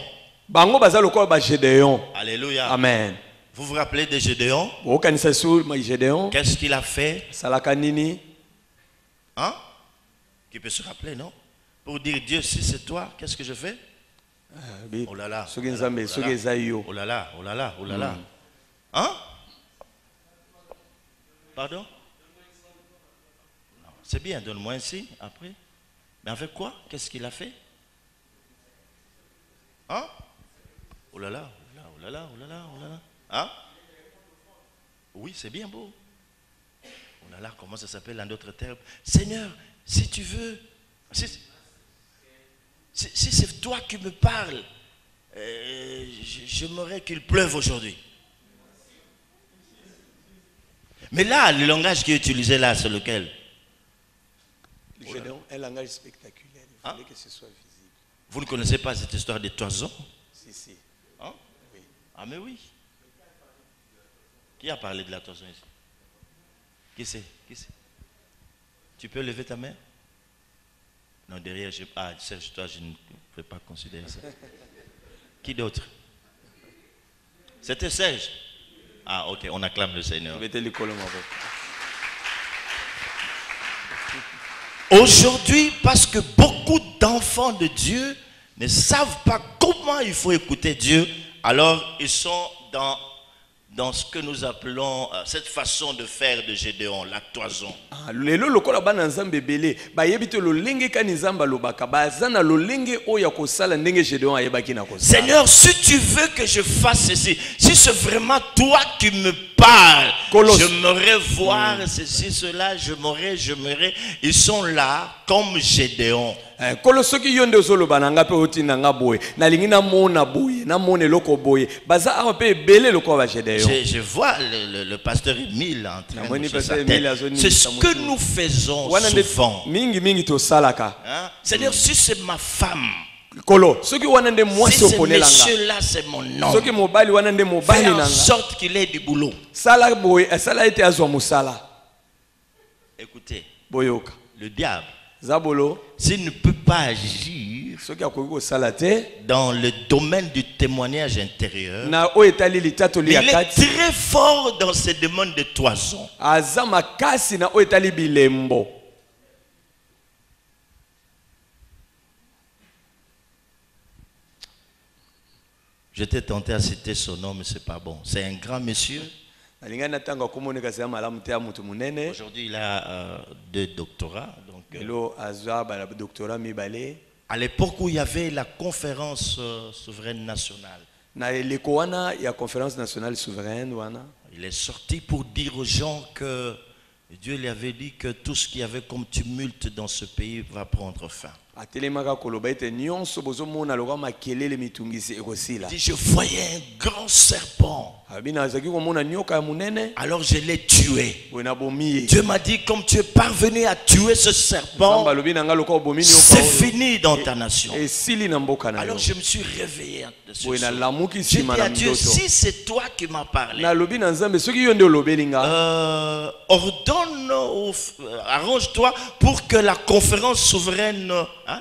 [SPEAKER 1] Alléluia.
[SPEAKER 2] Amen.
[SPEAKER 1] Vous vous rappelez de Gédéon? Qu'est-ce qu'il a fait? Hein? Qui peut se rappeler, non? Pour dire Dieu, si c'est toi, qu'est-ce que je fais? Oh là là. Oh là là, oh là là, oh là là. Hein? Pardon? C'est bien, donne-moi un signe après. Mais avec quoi? Qu'est-ce qu'il a fait? Hein? Oh là là, oh là là, oh là là, oh là là. Hein? Oui, c'est bien beau. Oh là là, comment ça s'appelle en d'autres termes? Seigneur, si tu veux, si c'est toi qui me parles, j'aimerais qu'il pleuve aujourd'hui. Mais là, le langage qui est utilisé là, c'est lequel?
[SPEAKER 2] Un langage spectaculaire. Il fallait que ce soit visible.
[SPEAKER 1] Vous ne connaissez pas cette histoire des toisons?
[SPEAKER 2] Si.
[SPEAKER 1] Hein? Oui. Ah mais oui. Qui a parlé de la toison ici? Qui c'est? Tu peux lever ta main? Non, derrière, Serge, toi, je ne peux pas considérer ça. Qui d'autre? C'était Serge. Ah, ok, on acclame le Seigneur. Aujourd'hui, parce que beaucoup d'enfants de Dieu ne savent pas comment il faut écouter Dieu, alors ils sont dans ce que nous appelons cette façon de faire de Gédéon, la toison. Seigneur, si tu veux que je fasse ceci, si c'est vraiment toi qui me parles, j'aimerais voir ceci, cela, j'aimerais. Ils sont là comme Gédéon.
[SPEAKER 2] Je
[SPEAKER 1] vois le pasteur Émile en train de faire sa tête. C'est ce que nous faisons souvent. Hein? Seigneur, si c'est ma femme, si ce monsieur-là c'est mon homme, fais en sorte qu'il ait du boulot. Écoutez, le diable, s'il ne peut pas agir
[SPEAKER 2] soki akoki kosala te
[SPEAKER 1] dans le domaine du témoignage intérieur,
[SPEAKER 2] na oyo etali litatoli
[SPEAKER 1] il
[SPEAKER 2] ya
[SPEAKER 1] est
[SPEAKER 2] kati
[SPEAKER 1] très fort dans ses demandes de toison.
[SPEAKER 2] aza makasi na oyo etali bilembo.
[SPEAKER 1] J'étais tenté à citer son nom, mais c'est pas bon. C'est un grand monsieur.
[SPEAKER 2] Nalinga natanga komoneka za malamu te ya mutu munene.
[SPEAKER 1] Aujourd'hui, il a 2 doctorats. Donc,
[SPEAKER 2] Elo azwa ba doctorat mibale.
[SPEAKER 1] à l'époque où il y avait la conférence souveraine nationale,
[SPEAKER 2] Na eleko wana ya conférence nationale souveraine wana.
[SPEAKER 1] il est sorti pour dire aux gens que Dieu lui avait dit que tout ce qu'il y avait comme tumulte dans ce pays va prendre fin.
[SPEAKER 2] Atelemaka koloba ete nyonso bozomona loka makelele mitungisi
[SPEAKER 1] Il
[SPEAKER 2] ekosila.
[SPEAKER 1] dit, je voyais un grand serpent.
[SPEAKER 2] Abina azaki komona nyoka ya munene.
[SPEAKER 1] Alors je l'ai tué.
[SPEAKER 2] Wena bomi.
[SPEAKER 1] Dieu m'a dit, comme tu es parvenu à tuer ce serpent,
[SPEAKER 2] Zamba lobi nanga loka bomi nyoka.
[SPEAKER 1] c'est fini dans ta nation.
[SPEAKER 2] Et sili na mboka na yo.
[SPEAKER 1] Alors je me suis réveillé de ce
[SPEAKER 2] Wena
[SPEAKER 1] soir.
[SPEAKER 2] lamuki
[SPEAKER 1] J'ai dit
[SPEAKER 2] sima
[SPEAKER 1] à
[SPEAKER 2] na
[SPEAKER 1] Dieu,
[SPEAKER 2] mdoto.
[SPEAKER 1] si c'est toi qui m'as parlé,
[SPEAKER 2] Na lobi na nzambe soki yo nde olobelinga.
[SPEAKER 1] ordonne, arrange-toi pour que la conférence souveraine,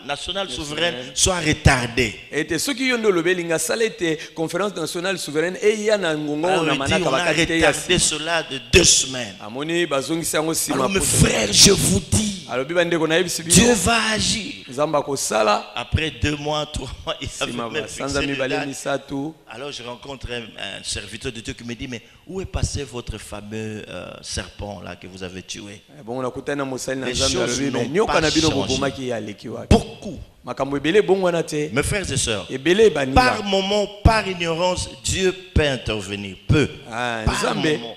[SPEAKER 1] nationale souveraine, soit retardée.
[SPEAKER 2] Ete soki yo nde olobelinga sala ete conférence nationale souveraine eya na ngongo
[SPEAKER 1] Alors,
[SPEAKER 2] na
[SPEAKER 1] il dit,
[SPEAKER 2] manaka
[SPEAKER 1] on a
[SPEAKER 2] bakati te ya
[SPEAKER 1] retardé cela de 2 semaines.
[SPEAKER 2] amoni bazongisa yango sima.
[SPEAKER 1] Alors mes frères, je vous dis,
[SPEAKER 2] alobi bandeko na yebisi
[SPEAKER 1] Dieu
[SPEAKER 2] bino
[SPEAKER 1] va agir.
[SPEAKER 2] nzambe akosala
[SPEAKER 1] Après 2 mois, 3 mois, il avait
[SPEAKER 2] sima
[SPEAKER 1] même fixé
[SPEAKER 2] basanza
[SPEAKER 1] le
[SPEAKER 2] mibale
[SPEAKER 1] date.
[SPEAKER 2] misatu.
[SPEAKER 1] Alors je rencontre un serviteur de Dieu qui me dit, mais où est passé votre fameux serpent là que vous avez tué?
[SPEAKER 2] Bongo nakutana na mosali na
[SPEAKER 1] Les
[SPEAKER 2] nzambe
[SPEAKER 1] choses
[SPEAKER 2] alobi me
[SPEAKER 1] n'ont
[SPEAKER 2] nyoka
[SPEAKER 1] pas
[SPEAKER 2] na bino
[SPEAKER 1] changé.
[SPEAKER 2] bobomaki ya leki wapi.
[SPEAKER 1] Beaucoup.
[SPEAKER 2] Makambo ebele bongo wana te.
[SPEAKER 1] Mes frères et sœurs,
[SPEAKER 2] Ebele baninga.
[SPEAKER 1] par moment, par ignorance, Dieu peut intervenir. Peu. Par
[SPEAKER 2] Nzambe
[SPEAKER 1] moment.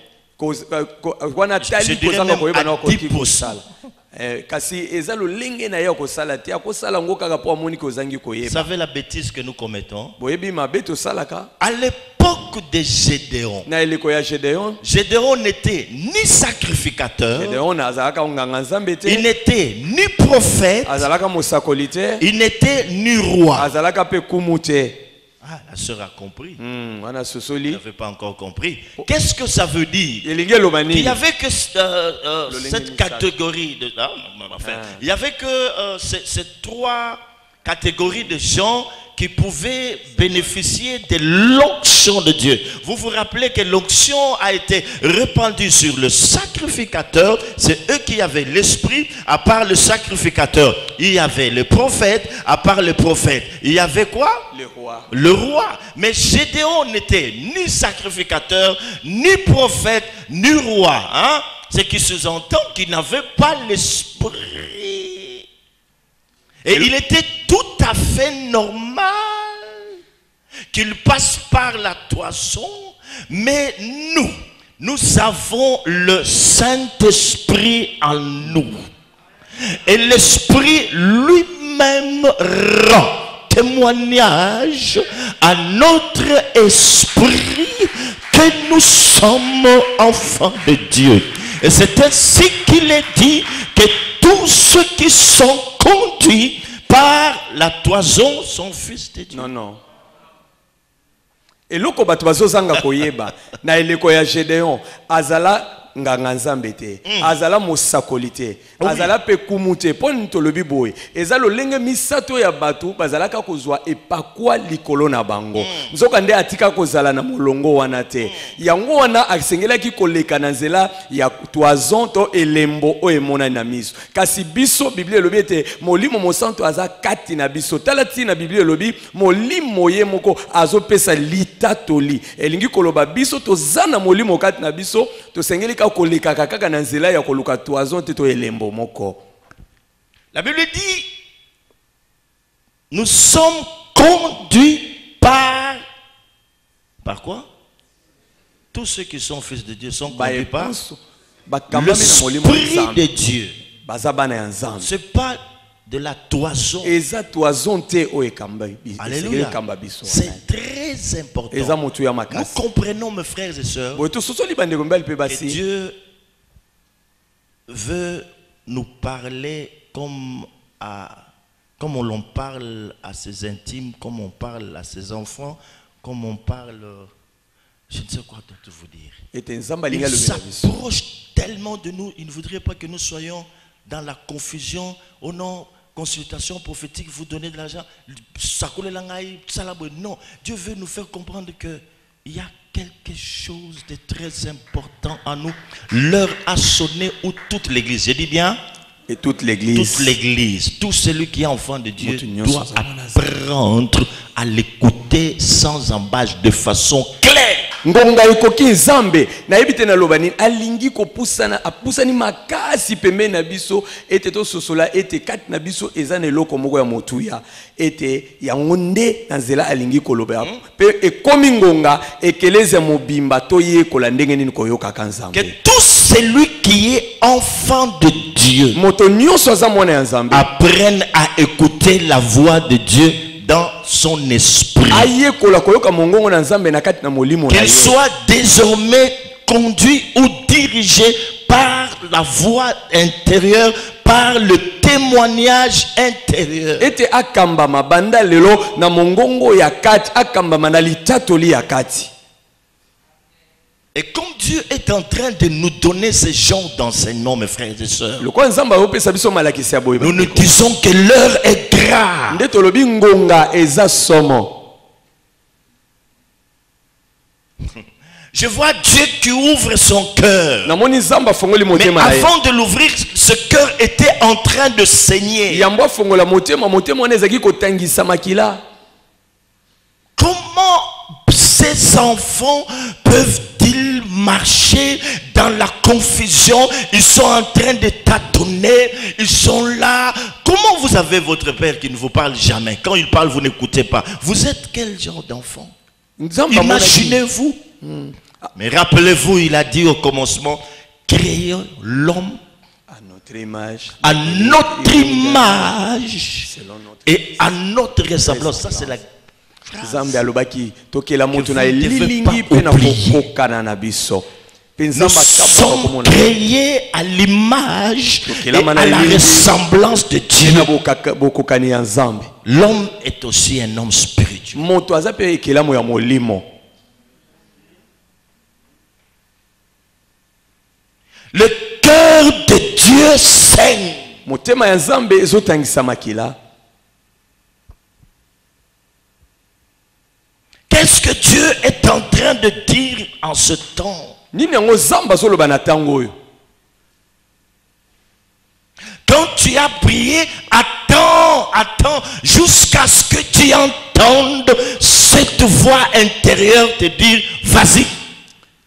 [SPEAKER 2] wana
[SPEAKER 1] Je
[SPEAKER 2] tali
[SPEAKER 1] dirais
[SPEAKER 2] kozanga
[SPEAKER 1] même
[SPEAKER 2] koyeba na
[SPEAKER 1] à
[SPEAKER 2] koki
[SPEAKER 1] 10%.
[SPEAKER 2] kosala. Kasi eza lolenge na ye kosala te akosala ngo kaka po amoni kozangi
[SPEAKER 1] Vous
[SPEAKER 2] koyeba.
[SPEAKER 1] savez la bêtise que nous commettons?
[SPEAKER 2] Boyebi mabe tosalaka
[SPEAKER 1] À l'époque de Gédéon,
[SPEAKER 2] na eleko ya Gédéon.
[SPEAKER 1] Gédéon n'était ni sacrificateur,
[SPEAKER 2] Gédéon azalaka nganga nzambe te.
[SPEAKER 1] il n'était ni prophète,
[SPEAKER 2] Azalaka mosakoli te.
[SPEAKER 1] il n'était ni roi.
[SPEAKER 2] Azalaka pe kumu te.
[SPEAKER 1] Ah, la sœur a compris.
[SPEAKER 2] Wana
[SPEAKER 1] Elle
[SPEAKER 2] sosoli.
[SPEAKER 1] n'avait pas encore compris. Qu'est-ce que ça veut dire?
[SPEAKER 2] Elinge lobani.
[SPEAKER 1] Il n'y avait que cette catégorie de... il n'y avait que ces 3 catégories de gens qui pouvaient bénéficier de l'onction de Dieu. Vous vous rappelez que l'onction a été répandue sur le sacrificateur. C'est eux qui avaient l'esprit. À part le sacrificateur, il y avait le prophète. À part le prophète, il y avait quoi?
[SPEAKER 2] Le roi.
[SPEAKER 1] Le roi. Mais Gédéon n'était ni sacrificateur, ni prophète, ni roi. Hein? Ce qui sous-entend qu'il n'avait pas l'esprit. Et il était tout à fait normal qu'il passe par la toison. Mais nous avons le Saint-Esprit en nous. Et l'Esprit lui-même rend témoignage à notre esprit que nous sommes enfants de Dieu. Et c'est ainsi qu'il est dit que tous ceux qui sont conduits par la toison sont fils de Dieu.
[SPEAKER 2] Non, non. Eloko bato bazozanga koyeba na eleko ya Gédéon azala nganga nzambe te, azala mosakoli te, azala pe kumu te. Po ntolobi boye eza lolenge misato ya bato bazalaka kozwa epakwa likolo na bango. Nzoka nde atika kozala na molongo wana te. Yango wana asengelaki koleka na nzela ya toison to elembo o emona na miso. Kasi biso Biblia elobi ete molimo mosanto aza kati na biso. Tala ti na Biblia elobi molimo ye moko azopesa litatoli. Elingi koloba biso tozana molimo kati na biso tosengelika koleka kaka na nzela ya koluka toison te to elembo moko.
[SPEAKER 1] La Bible dit, nous sommes conduits par quoi? Tous ceux qui sont fils de Dieu sont conduits par l'Esprit de Dieu. Ce n'est pas de la toison. Alléluia. C'est très important. Nous comprenons, mes frères et sœurs, que Dieu veut nous parler comme on l'on parle à ses intimes, comme on parle à ses enfants, comme on parle... Je ne sais quoi d'autre vous dire. Il s'approche tellement de nous, il ne voudrait pas que nous soyons dans la confusion. Oh non, consultation prophétique, vous donnez de l'argent. Non, Dieu veut nous faire comprendre que il y a quelque chose de très important en nous. L'heure a sonné où toute l'église, je dis bien,
[SPEAKER 2] et toute l'église,
[SPEAKER 1] tout celui qui est enfant de Dieu doit apprendre à l'écouter sans embâche, de façon claire.
[SPEAKER 2] Ngonga ikoki nzambe na yebite na lobani alingi ko pusana apusani makasi pembe na biso ete to sosola ete kati na biso eza na eloko moko ya motuya ete ya ngonde na nzela alingi ko loba pe ekomi ngonga ekeleza mobimba to yekola ndenge nini ko yoka kanzambe.
[SPEAKER 1] Que tout celui qui est enfant de Dieu
[SPEAKER 2] moto nyonso za mwana ya nzambe
[SPEAKER 1] apprenne à écouter la voix de Dieu dans son esprit. Qu'il soit désormais conduit ou dirigé par la voix intérieure, par le témoignage intérieur. Et comme Dieu est en train de nous donner ce genre d'enseignement, mes frères et sœurs, nous nous disons que l'heure est grave. Je vois Dieu qui ouvre son cœur. Mais avant de l'ouvrir, ce cœur était en train de saigner. Comment ces enfants peuvent-ils marcher dans la confusion? Ils sont en train de tâtonner. Ils sont là. Comment vous avez votre père qui ne vous parle jamais? Quand il parle, vous n'écoutez pas. Vous êtes quel genre d'enfant? Imaginez-vous. Mais rappelez-vous, il a dit au commencement, créons l'homme
[SPEAKER 2] à notre image,
[SPEAKER 1] et à notre ressemblance. Ça, c'est la
[SPEAKER 2] Zambe alobaki tokela mutu na
[SPEAKER 1] lilingi pe na kokana na biso. Nous sommes créés à l'image et à la ressemblance de Dieu. L'homme est aussi un homme spirituel. Le cœur de Dieu saigne. Qu'est-ce que Dieu est en train de dire en ce temps? Quand tu as prié, attends jusqu'à ce que tu entendes cette voix intérieure te dire vas-y.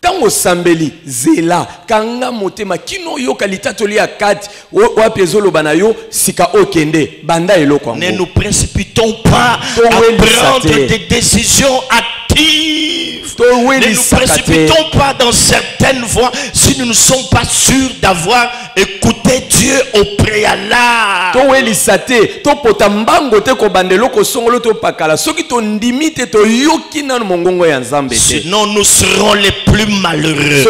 [SPEAKER 2] Tango sambeli zela kanga motema kino yoka litatoli akati wapezolo banayo sika okende banda eloko.
[SPEAKER 1] Ne nous précipitons pas à prendre des décisions actives. Ne nous précipitons pas dans certaines voies si nous ne sommes pas sûrs d'avoir écouté Dieu au préalable. Sinon nous serons les plus malheureux.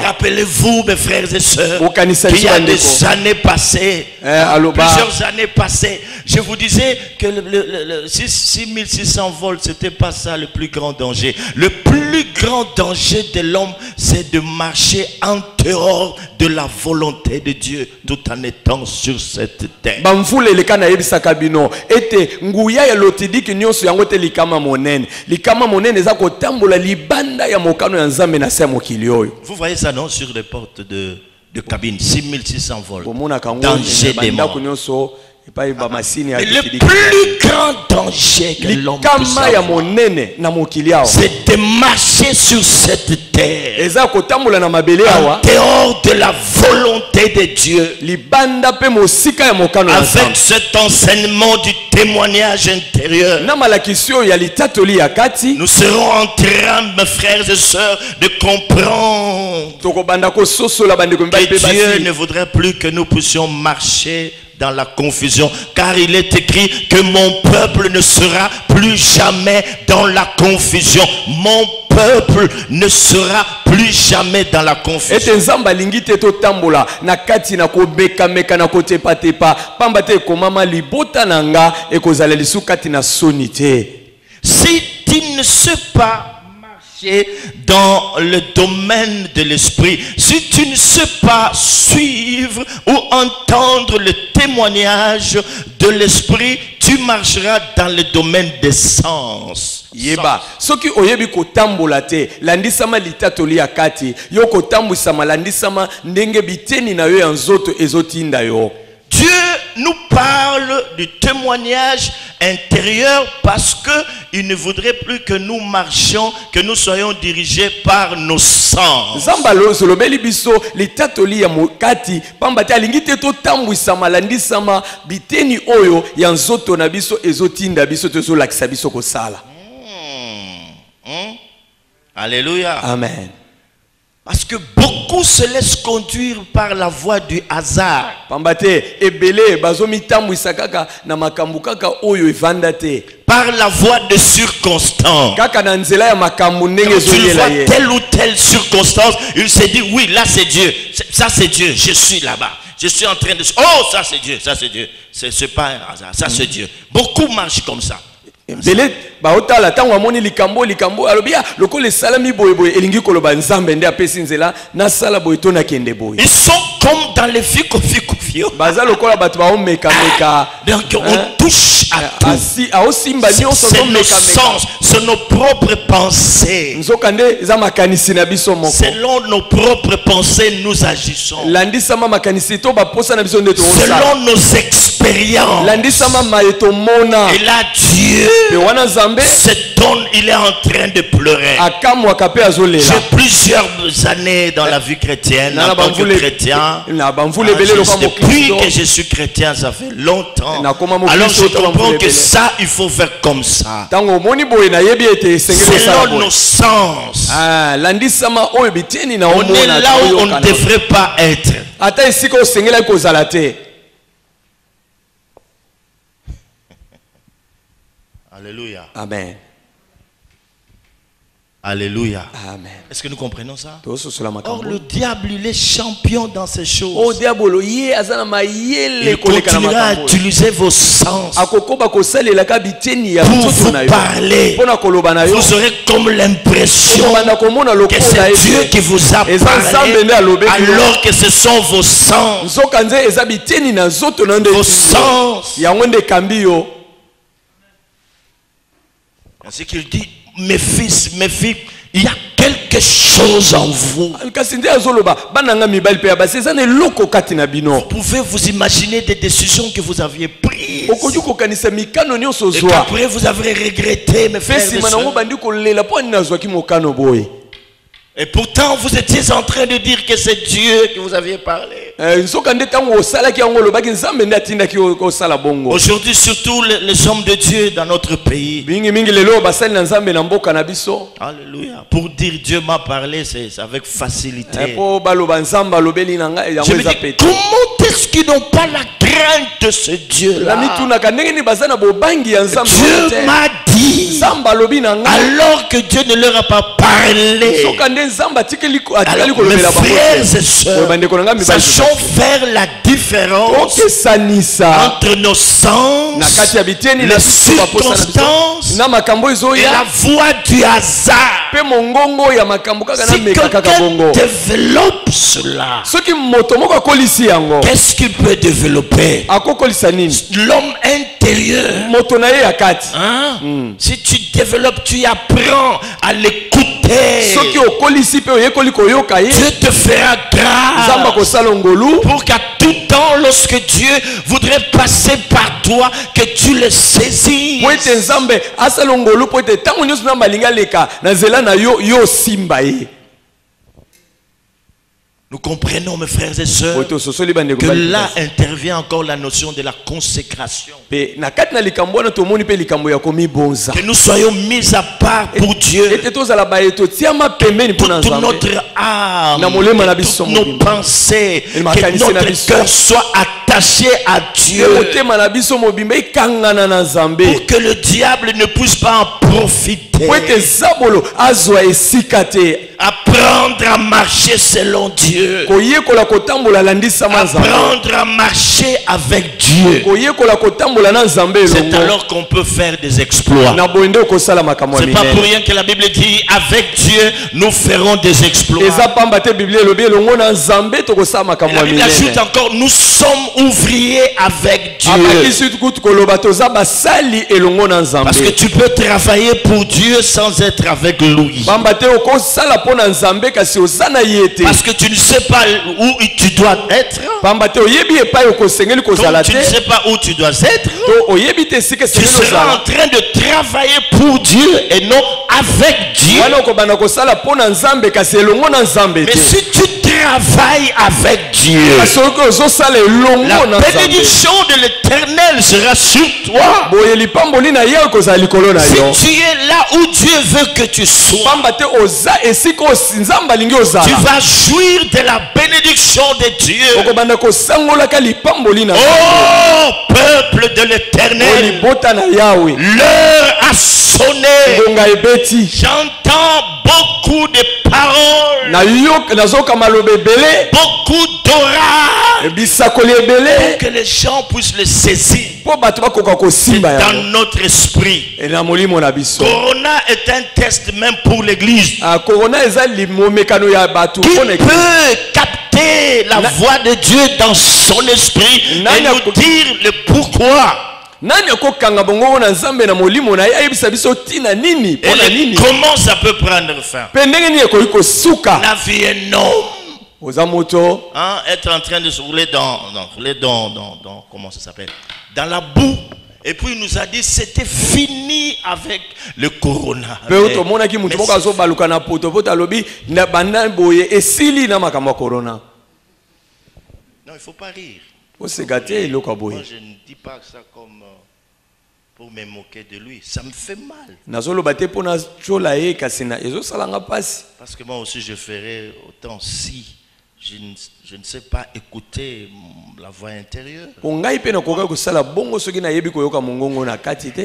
[SPEAKER 1] Rappelez-vous, mes frères et sœurs, qu'il y a des années passées, plusieurs années passées, je vous disais que le 6600 volts, c'était pas ça le plus grand danger. Le plus grand danger de l'homme, c'est de marcher en dehors de la volonté de Dieu tout en étant sur cette terre. Vous voyez ça, non, sur les portes de cabine, 6600 volts. Danger des morts. Mais le plus grand danger que l'homme puisse avoir, c'est de marcher sur cette terre en dehors de la volonté de Dieu, avec cet enseignement du témoignage intérieur. Nous serons en train, mes frères et sœurs, de comprendre que Dieu ne voudrait plus que nous puissions marcher dans la confusion, car il est écrit que mon peuple ne sera plus jamais dans la confusion. Mon peuple ne sera plus jamais dans la confusion. Si tu ne sais pas marcher dans le domaine de l'esprit, si tu ne sais pas suivre ou entendre le témoignage de l'esprit, tu marcheras dans le domaine des sens.
[SPEAKER 2] Yeba soki oyebi kotambola te landisama litatoli ya kati yo kotambwisama landisama ndenge biteni na yo ya nzoto ezotinda yo.
[SPEAKER 1] Dieu nous parle du témoignage intérieur parce que il ne voudrait plus que nous marchions, que nous soyons dirigés par nos sens.
[SPEAKER 2] Zambalo solobeli biso litatoli ya mokati pamba te alingi te totambwisama landisama biteni oyo ya nzoto na biso ezotinda biso tozolakisa biso kosala.
[SPEAKER 1] Alléluia.
[SPEAKER 2] Amen.
[SPEAKER 1] Parce que beaucoup se laissent conduire par la voie du hasard.
[SPEAKER 2] Pambate ebele bazomi tambwisa kaka na makambu kaka oyo evanda te.
[SPEAKER 1] Par la voie de circonstances.
[SPEAKER 2] Kaka na nzela ya makambu ndenge
[SPEAKER 1] Quand tu
[SPEAKER 2] zoyela
[SPEAKER 1] vois
[SPEAKER 2] ye.
[SPEAKER 1] telle ou telle circonstance, il se dit oui, là c'est Dieu. Ça c'est Dieu, je suis là-bas. Je suis en train de... Oh, ça c'est Dieu, ça c'est Dieu. C'est pas un hasard, ça c'est Dieu. Beaucoup marchent comme ça.
[SPEAKER 2] Bele baotala tango amoni likambo alobia lokole salami boyeboye elingi koloba nzambe nde apesi nzela na sala boye to na kende boye.
[SPEAKER 1] Ils sont comme dans les fiko.
[SPEAKER 2] Baza lokola bato ba omeka.
[SPEAKER 1] Donc on touche à tout.
[SPEAKER 2] Asi aosimba nyonso
[SPEAKER 1] C'est
[SPEAKER 2] to
[SPEAKER 1] nos
[SPEAKER 2] meka.
[SPEAKER 1] sens, c'est nos propres pensées.
[SPEAKER 2] Nzoka nde eza makanisi na biso moko.
[SPEAKER 1] Selon nos propres pensées, nous agissons.
[SPEAKER 2] Landisama makanisi to baposa na biso nde to osala.
[SPEAKER 1] Selon nos expériences.
[SPEAKER 2] Landisama maeto mona.
[SPEAKER 1] Et là Dieu cet homme, il est en train de pleurer. J'ai plusieurs années dans la vie chrétienne, en tant que chrétien. Depuis que je suis chrétien, ça fait longtemps. Alors je comprends que ça, il faut faire comme ça. Selon nos sens. On est là où on ne devrait pas être. Alléluia.
[SPEAKER 2] Amen.
[SPEAKER 1] Alléluia.
[SPEAKER 2] Amen.
[SPEAKER 1] Est-ce que nous comprenons ça?
[SPEAKER 2] Or
[SPEAKER 1] le diable, il est champion dans ces choses.
[SPEAKER 2] Il
[SPEAKER 1] continuera à utiliser vos sens pour vous parler. Vous aurez comme l'impression que c'est Dieu qui vous a parlé alors que ce sont vos sens. Vos sens. Ainsi qu'il dit, mes fils, il y a quelque chose en vous. Vous pouvez vous imaginer des décisions que vous aviez prises. Et qu'après vous avez regretté, mes frères et sœurs. Et pourtant vous étiez en train de dire que c'est Dieu qui vous aviez parlé. Aujourd'hui surtout les hommes de Dieu dans notre pays. Alléluia. Pour dire Dieu m'a parlé, c'est avec facilité. Je me dis, comment est-ce qu'ils n'ont pas la crainte de ce Dieu-là? Dieu m'a dit, alors que Dieu ne leur a pas parlé. Alors, mes frères et sœurs, sachons faire la différence entre nos sens, les circonstances et la voie du hasard. Si quelqu'un développe cela, qu'est-ce qu'il peut développer? L'homme intérieur. Si tu développes, tu apprends à l'écouter. Dieu te fera grâce pour qu'à tout temps, lorsque Dieu voudrait passer par toi, que tu le saisisses. Nous comprenons, mes frères et sœurs, que là intervient encore la notion de la consécration. Que nous soyons mis à part pour Dieu. Toute notre âme, toutes nos pensées, que notre cœur soit atteint attaché à Dieu
[SPEAKER 2] motema na biso mobimba ikangana na Nzambe
[SPEAKER 1] pour que le diable ne puisse pas en profiter.
[SPEAKER 2] po ete zabolo azwa esika te
[SPEAKER 1] Apprendre à marcher selon Dieu.
[SPEAKER 2] koyekola kotambola landisama Nzambe
[SPEAKER 1] Apprendre à marcher avec Dieu.
[SPEAKER 2] koyekola kotambola na Nzambe
[SPEAKER 1] C'est
[SPEAKER 2] elongo
[SPEAKER 1] alors qu'on peut faire des exploits.
[SPEAKER 2] na boyende okosala makambo ya
[SPEAKER 1] C'est pas pour
[SPEAKER 2] minene
[SPEAKER 1] rien que la Bible dit avec Dieu nous ferons des exploits.
[SPEAKER 2] eza pamba te Biblia elobi elongo na Nzambe tokosala
[SPEAKER 1] Et
[SPEAKER 2] makambo
[SPEAKER 1] la
[SPEAKER 2] ya
[SPEAKER 1] Bible ajoute
[SPEAKER 2] minene
[SPEAKER 1] encore nous sommes ouvriers avec Dieu.
[SPEAKER 2] abakisi kutu koloba toza basali elongo na Nzambe
[SPEAKER 1] Parce que tu peux travailler pour Dieu sans être avec lui.
[SPEAKER 2] pamba te okosala po na Nzambe kasi oza na ye te
[SPEAKER 1] Parce que tu ne sais pas où tu dois être.
[SPEAKER 2] pamba te oyebi epai okosengeli kozala
[SPEAKER 1] Donc tu ne
[SPEAKER 2] te
[SPEAKER 1] sais pas où tu dois être.
[SPEAKER 2] to oyebi te esika
[SPEAKER 1] Tu
[SPEAKER 2] esengeli
[SPEAKER 1] seras en
[SPEAKER 2] ozala
[SPEAKER 1] train de travailler pour Dieu et non avec Dieu.
[SPEAKER 2] wana okobanda kosala po na Nzambe kasi elongo na Nzambe
[SPEAKER 1] Mais
[SPEAKER 2] te
[SPEAKER 1] si tu travailles avec Dieu,
[SPEAKER 2] kasi oki ozosala elongo
[SPEAKER 1] la
[SPEAKER 2] na Nzambe
[SPEAKER 1] bénédiction de l'Éternel sera sur toi.
[SPEAKER 2] boye lipamboli na ye ekozala likolo na yo
[SPEAKER 1] Si tu es là où Dieu veut que tu sois,
[SPEAKER 2] pamba te oza esika Nzambe alingi
[SPEAKER 1] tu
[SPEAKER 2] ozala
[SPEAKER 1] vas jouir de la bénédiction de Dieu.
[SPEAKER 2] okobanda kosangolaka lipamboli na
[SPEAKER 1] Oh, peuple de
[SPEAKER 2] o
[SPEAKER 1] l'Éternel,
[SPEAKER 2] libota na Yawe
[SPEAKER 1] l'heure a sonné.
[SPEAKER 2] ngonga ebeti
[SPEAKER 1] J'entends beaucoup de paroles,
[SPEAKER 2] nazoka maloba ebele
[SPEAKER 1] beaucoup d'oracles,
[SPEAKER 2] bisakoli ebele
[SPEAKER 1] que les gens puissent le saisir
[SPEAKER 2] mpo bato bakoka kosimba
[SPEAKER 1] dans
[SPEAKER 2] yango
[SPEAKER 1] notre esprit.
[SPEAKER 2] na molimo na biso
[SPEAKER 1] Corona est un test même pour l'église.
[SPEAKER 2] korona eza momekano ya bato
[SPEAKER 1] Qui
[SPEAKER 2] mpona ekili.
[SPEAKER 1] peut capter la voix de Dieu dans son esprit et nous dire le pourquoi.
[SPEAKER 2] nani akokanga bongo na Nzambe na molimo na ye ayebisa biso tina nini
[SPEAKER 1] Et
[SPEAKER 2] mpona nini
[SPEAKER 1] comment ça peut prendre fin?
[SPEAKER 2] mpe ndenge nini ekoki kosuka
[SPEAKER 1] La vie est homme.
[SPEAKER 2] oza moto
[SPEAKER 1] Hein, être en train de se rouler comment ça s'appelle? Dans la boue. Et puis il nous a dit c'était fini avec le corona.
[SPEAKER 2] mpe tomonaki moto moko azobaluka na poto po talobi na banda boye esili na makambo ya korona
[SPEAKER 1] Non, il ne faut pas rire.
[SPEAKER 2] oseka te eloko ya
[SPEAKER 1] Moi
[SPEAKER 2] boye
[SPEAKER 1] je ne dis pas ça comme pour me moquer de lui. Ça me fait mal.
[SPEAKER 2] nazoloba te mpo natyola ye kasi na ezosalanga mpasi
[SPEAKER 1] Parce que moi aussi je ferais autant si je ne sais pas écouter la voix intérieure.
[SPEAKER 2] po ngai mpe nakoka kosala bongo soki nayebi koyoka mongongo na kati te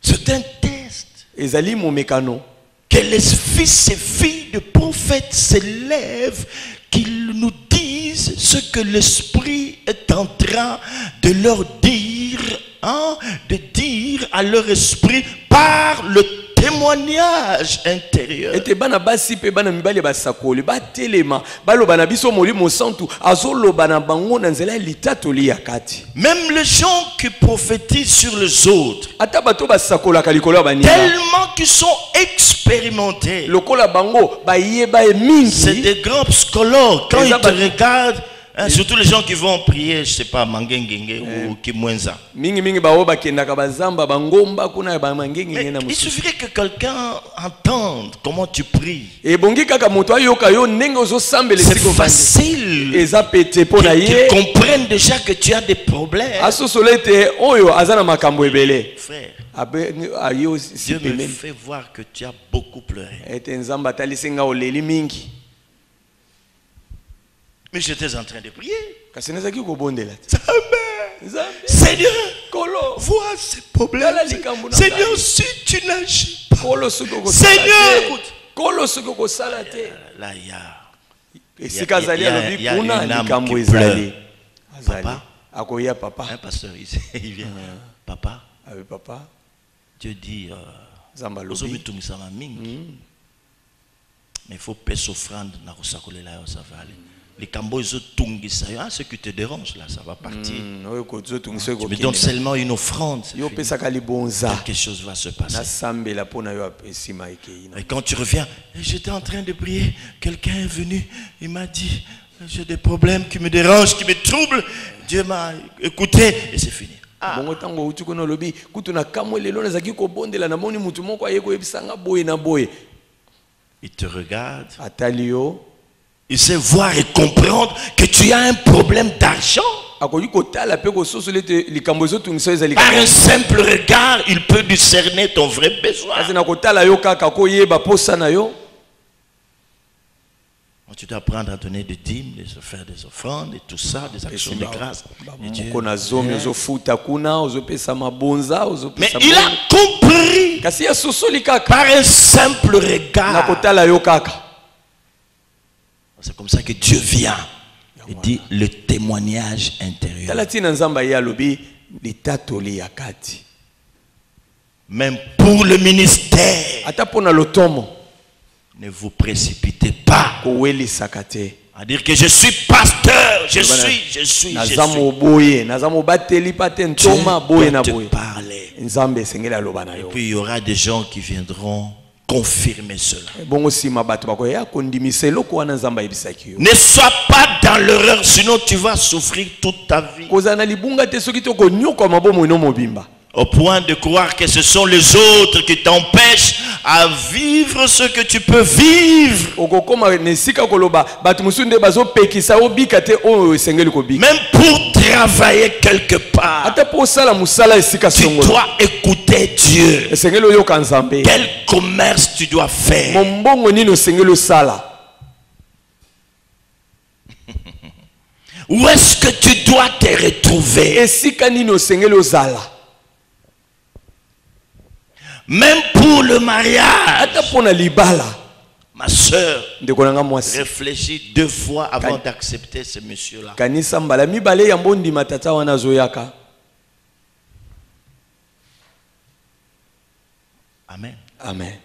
[SPEAKER 1] C'est un test.
[SPEAKER 2] ezali momekano
[SPEAKER 1] Que les fils et filles de prophètes s'élèvent, qu'ils nous disent ce que l'Esprit est en train de leur dire, hein, de dire à leur esprit par le témoignage intérieur.
[SPEAKER 2] ete bana basi mpe bana mibali basakoli batelema baloba na biso molimo santu azoloba na bango na nzela ya litatoli ya kati
[SPEAKER 1] Même les gens qui prophétisent sur les autres,
[SPEAKER 2] ata bato basakolaka likolo ya baninga
[SPEAKER 1] tellement qu'ils sont expérimentés.
[SPEAKER 2] lokola bango bayeba ye
[SPEAKER 1] C'est
[SPEAKER 2] mingi
[SPEAKER 1] des grands psychologues. Quand
[SPEAKER 2] Et
[SPEAKER 1] ils
[SPEAKER 2] ça,
[SPEAKER 1] te
[SPEAKER 2] bah,
[SPEAKER 1] regardent, hein, surtout les gens qui vont prier, je sais pas, Mangengenge ou Kimwenza.
[SPEAKER 2] mingi baoyo bakendaka bazamba bangomba kuna bamangengenge na
[SPEAKER 1] Mais il
[SPEAKER 2] mosusu
[SPEAKER 1] suffirait que quelqu'un entende comment tu pries.
[SPEAKER 2] ebongi kaka moto ayoka yo ndenge ozosambela
[SPEAKER 1] C'est
[SPEAKER 2] esika ovandi
[SPEAKER 1] facile
[SPEAKER 2] eza pete mpo na
[SPEAKER 1] qu'ils
[SPEAKER 2] ye
[SPEAKER 1] comprennent déjà que tu as des problèmes.
[SPEAKER 2] asosola ete oyo aza na makambo ebele
[SPEAKER 1] Frère,
[SPEAKER 2] aye
[SPEAKER 1] Dieu me
[SPEAKER 2] pembeni
[SPEAKER 1] fait voir que tu as beaucoup pleuré.
[SPEAKER 2] ete nzambe atalisi nga oleli mingi
[SPEAKER 1] Mais j'étais en train de prier.
[SPEAKER 2] kasi nazalaki kobondela te nzambe
[SPEAKER 1] Seigneur,
[SPEAKER 2] kolo
[SPEAKER 1] vois ces problèmes.
[SPEAKER 2] Tala likambo na
[SPEAKER 1] Seigneur,
[SPEAKER 2] ngai.
[SPEAKER 1] si tu n'agis pas.
[SPEAKER 2] kolo soki okosala
[SPEAKER 1] Seigneur,
[SPEAKER 2] te
[SPEAKER 1] écoute.
[SPEAKER 2] kolo soki okosala te
[SPEAKER 1] Là, il y a
[SPEAKER 2] esika azali
[SPEAKER 1] y a
[SPEAKER 2] alobi
[SPEAKER 1] une
[SPEAKER 2] kuna
[SPEAKER 1] âme
[SPEAKER 2] likambo
[SPEAKER 1] qui
[SPEAKER 2] ezali azali
[SPEAKER 1] Papa.
[SPEAKER 2] akoya papa
[SPEAKER 1] un pasteur ici, il vient. Papa,
[SPEAKER 2] abe papa
[SPEAKER 1] Dieu dit,
[SPEAKER 2] nzambe alobi
[SPEAKER 1] ozobitungisama mingi. Mais il faut payer offrande na kosakolela yo, ça va aller. Les cambos ezotungisa yo, ce qui te dérange là, ça va partir.
[SPEAKER 2] oyo kozotungisa
[SPEAKER 1] Tu me donnes seulement une offrande, c'est
[SPEAKER 2] yo
[SPEAKER 1] fini.
[SPEAKER 2] opesaka libonza
[SPEAKER 1] Quelque chose va se passer.
[SPEAKER 2] nasambela mpo na yo esima ekei
[SPEAKER 1] Et quand tu reviens, j'étais en train de prier, quelqu'un est venu, il m'a dit, j'ai des problèmes qui me dérangent, qui me troublent. Dieu m'a écouté et c'est fini.
[SPEAKER 2] bongo ntango outi kuna olobi kutu na kamwe lelo nazalaki kobondela namoni mutu moko aye koyebisanga boye na boye
[SPEAKER 1] Il te regarde,
[SPEAKER 2] atali yo
[SPEAKER 1] il sait voir et comprendre que tu as un problème d'argent.
[SPEAKER 2] akoki kotala mpe kososola ete likambo ezotungisa ezali
[SPEAKER 1] Par un simple regard, il peut discerner ton vrai besoin.
[SPEAKER 2] kasi na kotala yo kaka koyeba posa na yo
[SPEAKER 1] Tu dois apprendre à donner des dîmes, de se faire des offrandes et tout ça, des actions de grâce. Et Dieu-
[SPEAKER 3] Mais il a compris
[SPEAKER 1] par un simple regard. C'est comme ça que Dieu vient et dit le témoignage intérieur. Même pour le ministère, ne vous précipitez pas à dire que je suis pasteur, je suis. Dieu peut te parler. Et puis il y aura des gens qui viendront confirmer cela. Ne sois pas dans l'erreur, sinon tu vas souffrir toute ta vie. Au point de croire que ce sont les autres qui t'empêchent à vivre ce que tu peux vivre. Même pour travailler quelque part, tu dois écouter Dieu. Quel commerce tu dois faire? Où est-ce que tu dois te retrouver? Même pour le mariage, ma soeur, réfléchis 2 fois avant d'accepter ce monsieur-là. Amen.
[SPEAKER 2] Amen.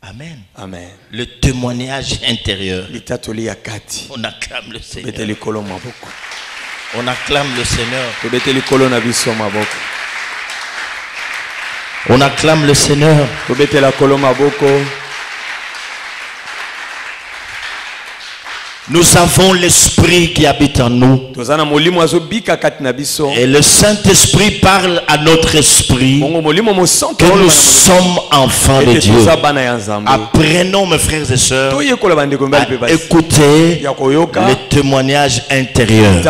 [SPEAKER 1] Amen.
[SPEAKER 2] Amen.
[SPEAKER 1] Le témoignage intérieur. On acclame le Seigneur. On acclame le Seigneur. On acclame le Seigneur. Nous avons l'Esprit qui habite en nous. Et le Saint-Esprit parle à notre esprit que nous sommes enfants de Dieu. Apprenons, mes frères et sœurs, à écouter le témoignage intérieur.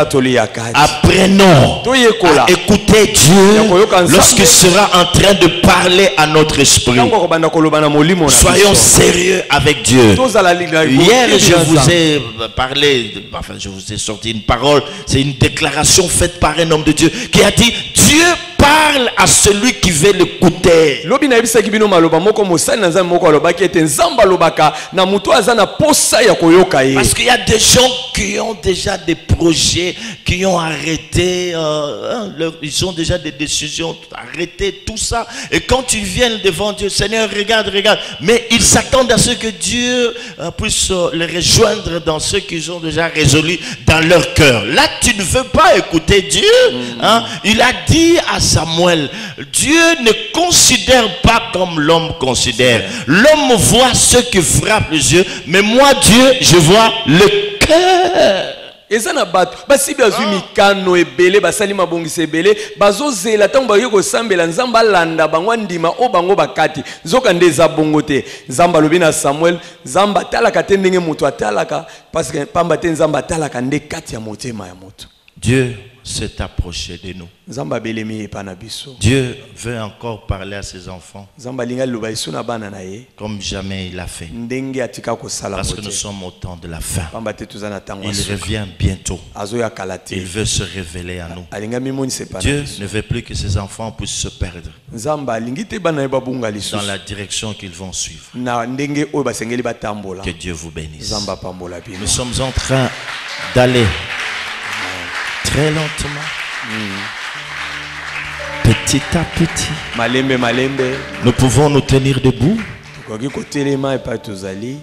[SPEAKER 1] Apprenons à écouter Dieu lorsqu'il sera en train de parler à notre esprit. Soyons sérieux avec Dieu. Hier, je vous ai parlé, enfin je vous ai sorti une parole, c'est une déclaration faite par un homme de Dieu qui a dit: Dieu parle à celui qui veut l'écouter. Parce qu'il y a des gens qui ont déjà des projets, qui ont arrêté, ils ont déjà des décisions, arrêté tout ça. Et quand ils viennent devant Dieu, Seigneur, regarde, mais ils s'attendent à ce que Dieu puisse les rejoindre dans ce qu'ils ont déjà résolu dans leur cœur. Là, tu ne veux pas écouter Dieu. Il a dit à Samuel, Dieu ne considère pas comme l'homme considère. L'homme voit ce qui frappe les yeux, mais moi, Dieu, je vois le cœur.
[SPEAKER 2] Ezana bato basi bazwi mikano ebele basali mabongisi ebele bazozela tango baye kosambela nzamba landa bango ndima o bango bakati nzoka ndeza bongo te. Nzamba lobi na Samuel, nzamba talaka te ndenge moto atalaka parce que pamba te nzamba talaka nde kati ya motema ya moto.
[SPEAKER 1] Dieu s'est approché de nous.
[SPEAKER 2] Nzamba belemi epana biso.
[SPEAKER 1] Dieu veut encore parler à ses enfants
[SPEAKER 2] nzamba linga loba isuna bana na ye
[SPEAKER 1] comme jamais il a fait.
[SPEAKER 2] Ndenge atika ko sala
[SPEAKER 1] Parce que nous sommes au temps de la fin.
[SPEAKER 2] pamba te tuzana tango.
[SPEAKER 1] Il revient bientôt.
[SPEAKER 2] Azo ya kalate.
[SPEAKER 1] Il veut se révéler à nous.
[SPEAKER 2] Alinga mimoni sepana.
[SPEAKER 1] Dieu ne veut plus que ses enfants puissent se perdre
[SPEAKER 2] Nzamba lingite bana ye babunga liso.
[SPEAKER 1] dans la direction qu'ils vont suivre.
[SPEAKER 2] Na ndenge oyo basengeli batambola.
[SPEAKER 1] Que Dieu vous bénisse.
[SPEAKER 2] Nzamba pambola bino.
[SPEAKER 1] Nous sommes en train d'aller très lentement, petit à petit.
[SPEAKER 2] Malembe malembe.
[SPEAKER 1] Nous pouvons nous tenir debout.
[SPEAKER 2] Tukoki kotelema epa tozali.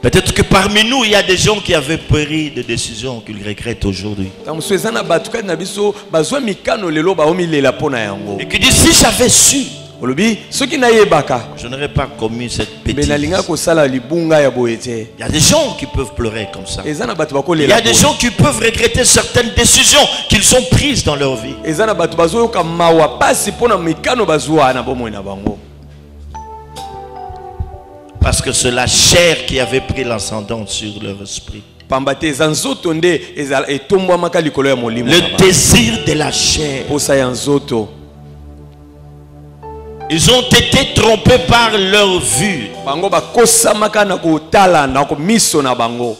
[SPEAKER 1] Peut-être que parmi nous, il y a des gens qui avaient pris des décisions qu'ils regrettent aujourd'hui.
[SPEAKER 2] Tamuswezana batukati na biso bazwa mikano lelo baomilela pona yango.
[SPEAKER 1] Et qui disent, si j'avais su,
[SPEAKER 2] Olobi soki na yebaka
[SPEAKER 1] je n'aurais pas commis cette bêtise.
[SPEAKER 2] benalinga kosala libunga ya boyete.
[SPEAKER 1] Il y a des gens qui peuvent pleurer comme ça.
[SPEAKER 2] Ezana batu
[SPEAKER 1] Il y
[SPEAKER 2] bakolela.
[SPEAKER 1] a des gens qui peuvent regretter certaines décisions qu'ils ont prises dans leur vie.
[SPEAKER 2] Ezana batu bazoyoka mawa pasi pona mikano bazwa na bomoi na bango.
[SPEAKER 1] Parce que c'est la chair qui avait pris l'ascendant sur leur esprit.
[SPEAKER 2] Pambate ezanzoto nde ezala etombwa maka likolo ya molimo.
[SPEAKER 1] Le désir de la chair.
[SPEAKER 2] Posa ya nzoto.
[SPEAKER 1] Ils ont été trompés par leur vue.
[SPEAKER 2] Bango bakosamaka na kotala na ko miso na bango.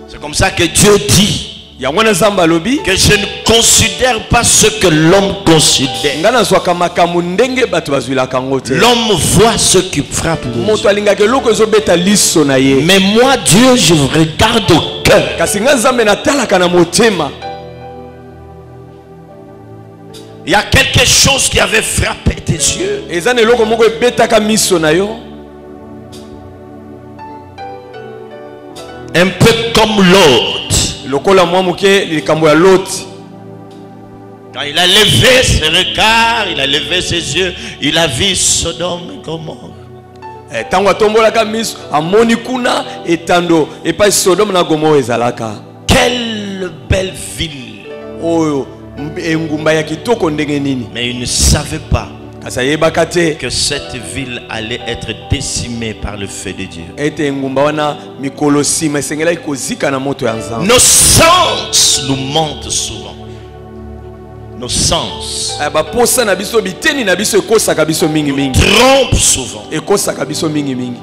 [SPEAKER 1] C'est comme ça que Dieu dit
[SPEAKER 2] Yangwana Nzambe alobi
[SPEAKER 1] que je ne considère pas ce que l'homme considère.
[SPEAKER 2] ngana zwaka makambo ndenge bato bazwilaka ngo te.
[SPEAKER 1] L'homme voit ce qui frappe les yeux.
[SPEAKER 2] Moto alingaka eloko ezobeta liso na ye.
[SPEAKER 1] Mais moi, Dieu, je regarde au cœur.
[SPEAKER 2] Kasi nga Nzambe natalaka na motema.
[SPEAKER 1] Il y a quelque chose qui avait frappé tes yeux.
[SPEAKER 2] Eza na eloko moko ebetaka miso na yo.
[SPEAKER 1] Un peu comme l'autre.
[SPEAKER 2] Lokola mwa muke likambo ya Loti.
[SPEAKER 1] Quand il a levé ses regards, il a levé ses yeux, il a vu Sodome et Gomorrhe.
[SPEAKER 2] Tango atombolaka miso amoni kuna etando epai Sodome na Gomorrhe ezalaka.
[SPEAKER 1] Quelle belle ville.
[SPEAKER 2] Oyo engumba ya kitoko ndenge nini.
[SPEAKER 1] Mais il ne savait pas
[SPEAKER 2] Kasa yebaka te
[SPEAKER 1] que cette ville allait être décimée par le feu de Dieu.
[SPEAKER 2] ete engumba wana mikolo sima esengela ikozika na moto ya Nzambe.
[SPEAKER 1] Nos sens nous mentent souvent. Nos sens
[SPEAKER 2] Baposa na biso biteni na biso ekosaka biso mingi mingi.
[SPEAKER 1] trompent souvent.
[SPEAKER 2] Ekosaka biso mingi mingi.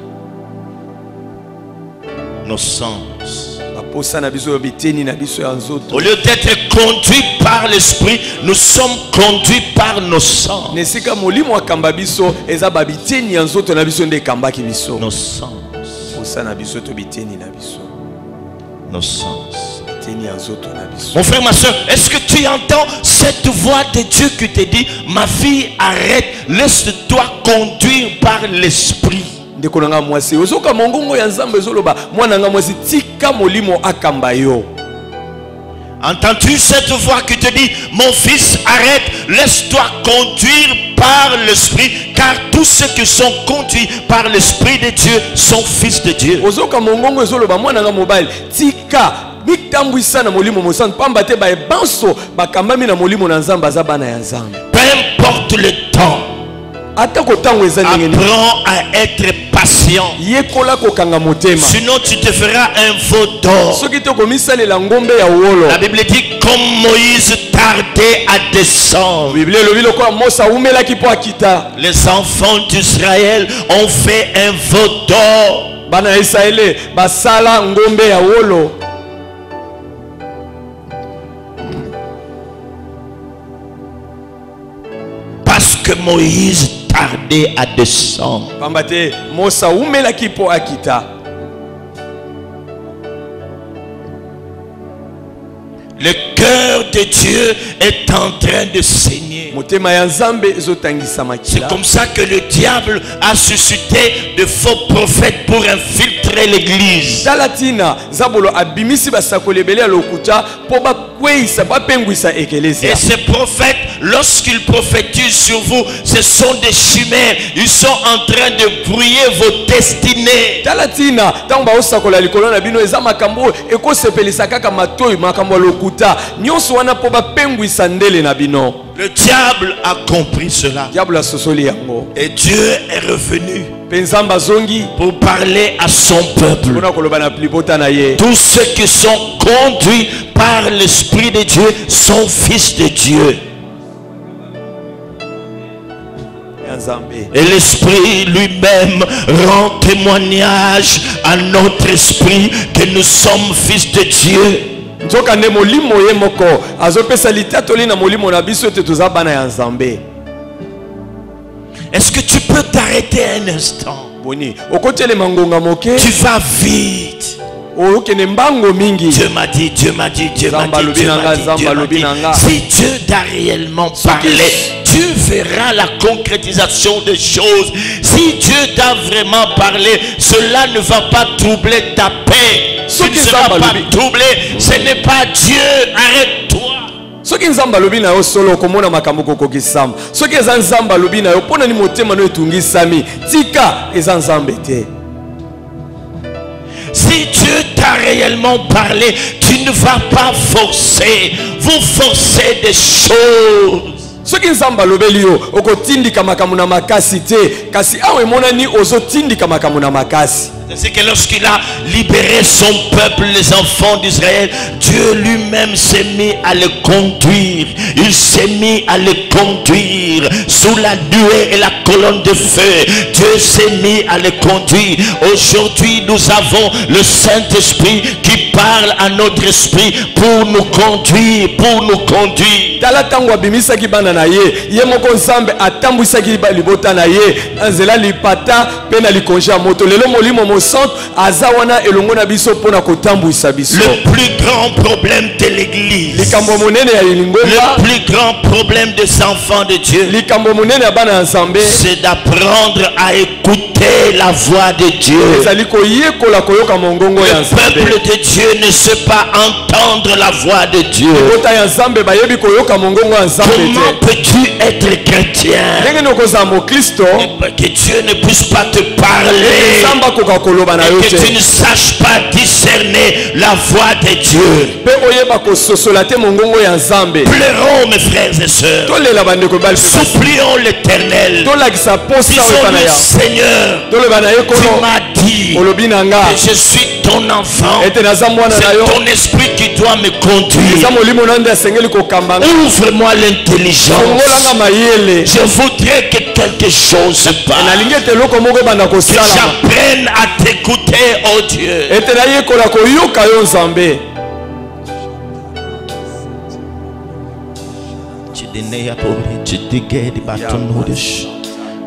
[SPEAKER 1] Nos sens.
[SPEAKER 2] Baposa na biso biteni na biso ya nzoto.
[SPEAKER 1] Au lieu d'être conduits par l'esprit, nous sommes conduits par nos sens.
[SPEAKER 2] Nesika molimo akamba biso eza ba biteni ya nzoto na biso nde kambaki biso.
[SPEAKER 1] Nos sens.
[SPEAKER 2] Posa na biso to biteni na biso.
[SPEAKER 1] Nos sens.
[SPEAKER 2] Biteni ya nzoto na biso.
[SPEAKER 1] Mon frère, ma soeur, est-ce que tu entends cette voix de Dieu qui te dit, ma fille, arrête, laisse-toi conduire par l'esprit.
[SPEAKER 2] Ndeko nanga mwasi ozoka mongongo ya Nzambe ezoloba mwana nga mwasi tika molimo akamba yo.
[SPEAKER 1] Entends-tu cette voix qui te dit, mon fils, arrête, laisse-toi conduire par l'esprit, car tous ceux qui sont conduits par l'esprit de Dieu sont fils de Dieu.
[SPEAKER 2] Ozoka mongongo ezoloba mwana nga mobile tika mitambwisa na molimo mosantu pamba te ba ebanso bakambami na molimo na Nzambe aza bana ya Nzambe.
[SPEAKER 1] Peu importe le temps, apprends à être patient. Sinon tu te feras un veau d'or. La Bible dit comme Moïse tardait à descendre. Les enfants d'Israël ont fait un veau d'or. Parce que Moïse tardait à descendre. Le cœur de Dieu est en train de saigner. C'est comme ça que le diable a suscité de faux prophètes pour infiltrer l'église. Et ces prophètes, lorsqu'ils prophétisent sur vous, ce sont des chimères. Ils sont en train de brouiller vos destinées. Le diable a compris cela. Et Dieu est revenu pour parler à son peuple. Tous ceux qui sont conduits par l'Esprit de Dieu sont fils de Dieu. Et l'Esprit lui-même rend témoignage à notre esprit que nous sommes fils de Dieu. Est-ce que tu peux t'arrêter un instant? Tu vas vite. Dieu m'a dit, Dieu m'a dit, Dieu m'a dit, Dieu m'a dit, Dieu m'a dit. Si Dieu t'a réellement parlé, tu verras la concrétisation des choses. Si Dieu t'a vraiment parlé, cela ne va pas troubler ta paix. Ce qui ne va pas troubler, ce n'est pas Dieu. Arrête-toi.
[SPEAKER 2] Soki Nzambe alobi na yo solo komona makambo kokokisama. Soki eza Nzambe alobi na yo pona ni motema no etungisami. Tika eza Nzambe te.
[SPEAKER 1] Si Dieu t'a réellement parlé, tu ne vas pas forcer. Vous forcez des choses.
[SPEAKER 2] soki nzamba lobeli yo okotindika makambo na makasi te kasi awe monani ozotindika makambo na makasi.
[SPEAKER 1] C'est que lorsqu'il a libéré son peuple, les enfants d'Israël, Dieu lui-même s'est mis à le conduire. Il s'est mis à le conduire sous la nuée et la colonne de feu. Dieu s'est mis à le conduire. Aujourd'hui, nous avons le Saint-Esprit qui parle à notre esprit pour nous conduire, pour nous conduire.
[SPEAKER 2] Tala tango abimisa ki bana na ye, ye moko nzambe atambwisa ki libota na ye, anzela lipata pe na likonja moto. Lelo molimo mosante azawana elongo na biso pona kotambwisa biso.
[SPEAKER 1] Le plus grand problème de l'église,
[SPEAKER 2] likambo monene ya lingomba,
[SPEAKER 1] le plus grand problème des enfants de Dieu,
[SPEAKER 2] likambo monene ya bana nzambe,
[SPEAKER 1] c'est d'apprendre à écouter la voix de Dieu.
[SPEAKER 2] ezali koyekola koyoka mongongo ya
[SPEAKER 1] Le
[SPEAKER 2] nzambe.
[SPEAKER 1] peuple de Dieu ne sait pas entendre la voix de Dieu.
[SPEAKER 2] Kota ya nzambe bayebi koyoka mongongo ya nzambe
[SPEAKER 1] Comment
[SPEAKER 2] te.
[SPEAKER 1] peux-tu être chrétien
[SPEAKER 2] Ndenge nokozala mokristo
[SPEAKER 1] et que Dieu ne puisse pas te parler
[SPEAKER 2] nzambe akoka koloba na yo
[SPEAKER 1] et que tu
[SPEAKER 2] te
[SPEAKER 1] ne saches pas discerner la voix de Dieu?
[SPEAKER 2] mpe oyeba kososola te mongongo ya nzambe.
[SPEAKER 1] Pleurons, mes frères et sœurs.
[SPEAKER 2] Tolela bandeko bali mpe basi.
[SPEAKER 1] Supplions l'Éternel.
[SPEAKER 2] tolakisa posa oyo epa na
[SPEAKER 1] Disons-lui,
[SPEAKER 2] ya
[SPEAKER 1] Seigneur,
[SPEAKER 2] toloba na ye
[SPEAKER 1] tu
[SPEAKER 2] kono
[SPEAKER 1] m'as dit
[SPEAKER 2] olobi na nga
[SPEAKER 1] que je suis ton enfant.
[SPEAKER 2] ete naza mwana na
[SPEAKER 1] C'est
[SPEAKER 2] yo
[SPEAKER 1] ton esprit qui doit me conduire.
[SPEAKER 2] eza molimo na nde asengeli kokamba nga.
[SPEAKER 1] Ouvre-moi l'intelligence.
[SPEAKER 2] fongolanga mayele
[SPEAKER 1] Je voudrais que quelque chose se passe.
[SPEAKER 2] nalingi ete eloko moko ebanda
[SPEAKER 1] Que
[SPEAKER 2] kosalama
[SPEAKER 1] j'apprenne à t'écouter, oh Dieu.
[SPEAKER 2] ete nayekola koyoka yo nzambe.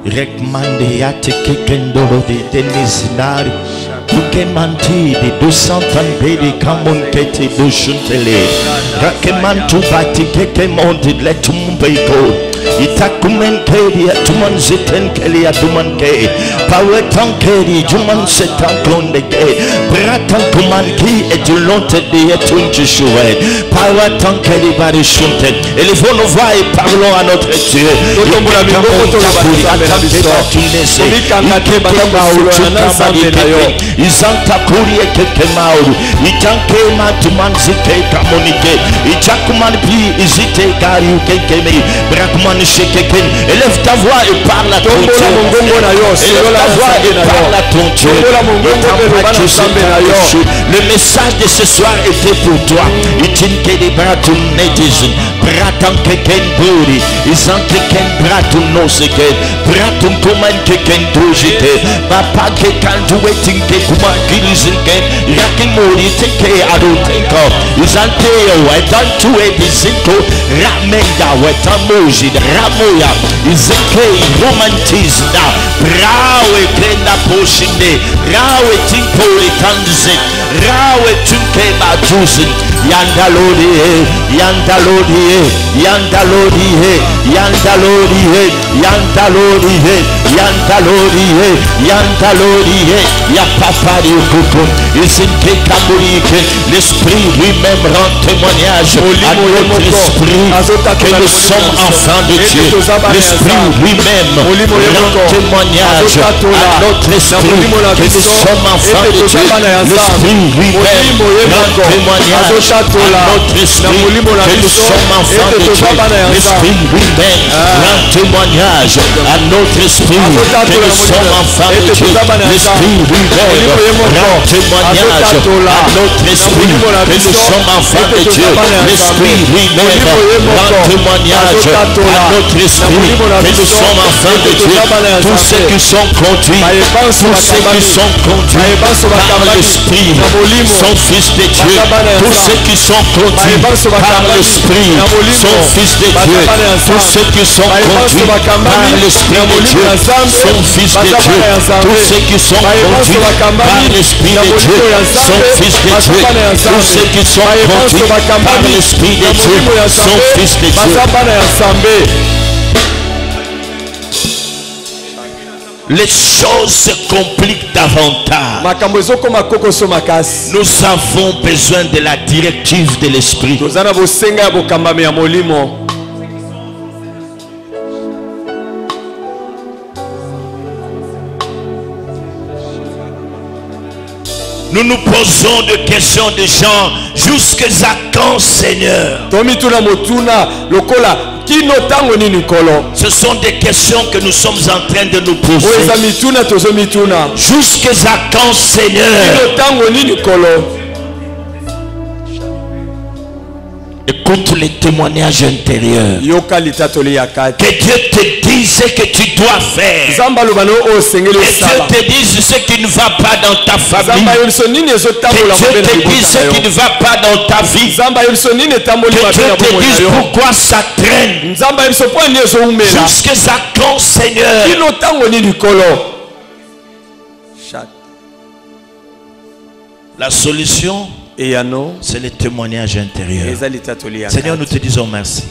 [SPEAKER 1] Rekmande ya teke kendoro de denizinari Kukemanti de 200 de kamonkete bushuntele Rakemantu bati keke mondi letumbeko Itakumen keri atuman ziten keli atuman ke Pawetan keri juman setan konde ke Bratan kumanki etulonte de etunchi chouet Pawetan keri barishunte Élevons nos voix et parlons à notre Dieu. Izantakuri ekeke mauru Itanke matumanzike kamonike Ichakumanpi izite kari ukekeme Brakman shekeken. Élève ta voix et parle à ton Dieu. Élève ta voix et parle à ton Dieu. Le message de ce soir était pour toi. Itinke de bratum netizin Bratam keken buri Izanteken bratum noseke Bratum kuman keken dojite Papa kekan duetin ke kuman kilizinken Yakin mori teke adotenko Izante wetantu edizinko Ramenda wetamojid Ramoya Izeke romantizda Rawe kenda poshinde Rawe tinko etanzin Rawe tunke batuzin Yandalori Yandalori Yandalori Yandalori Yandalori Yandalori Yandalori Yapapari Koko Izinke Kamurike. L'esprit lui-même rend témoignage à notre esprit que nous sommes enfants de Dieu. L'esprit lui-même rend témoignage à notre esprit que nous sommes enfants de Dieu. L'esprit lui-même rend témoignage à notre esprit que nous sommes enfants de Dieu. L'esprit lui-même rend témoignage à notre esprit que nous sommes enfants de Dieu. L'esprit lui-même rend témoignage à notre esprit que nous sommes enfants de Dieu. L'esprit lui-même rend témoignage à notre esprit que nous sommes enfants de Dieu. Tous ceux qui sont conduits, tous ceux qui sont conduits par l'esprit sont fils de Dieu. Tous ceux qui sont conduits par l'esprit sont fils de Dieu. Tous ceux qui sont conduits par l'esprit de Dieu sont fils de Dieu. Tous ceux qui sont conduits par l'esprit de Dieu sont fils de Dieu. Tous ceux qui sont conduits par l'esprit de Dieu sont fils de Dieu. Les choses se compliquent davantage. Nous avons besoin de la directive de l'esprit. Nous nous posons des questions de gens. Jusqu'à quand, Seigneur?
[SPEAKER 2] kino tango nini nkolo.
[SPEAKER 1] Ce sont des questions que nous sommes en train de nous poser.
[SPEAKER 2] Oeza mituna tozo mituna.
[SPEAKER 1] Jusqu'à quand, Seigneur?
[SPEAKER 2] Kino tango nini nkolo.
[SPEAKER 1] Écoute les témoignages intérieurs.
[SPEAKER 2] Que
[SPEAKER 1] Dieu te dise ce que tu dois faire. Que Dieu te dise ce qui ne va pas dans ta famille. Que Dieu te dise ce qui ne va pas dans ta vie. Que Dieu te dise pourquoi ça traîne. Jusqu'à quand, Seigneur? La solution, c'est le témoignage intérieur. Seigneur, nous te disons merci.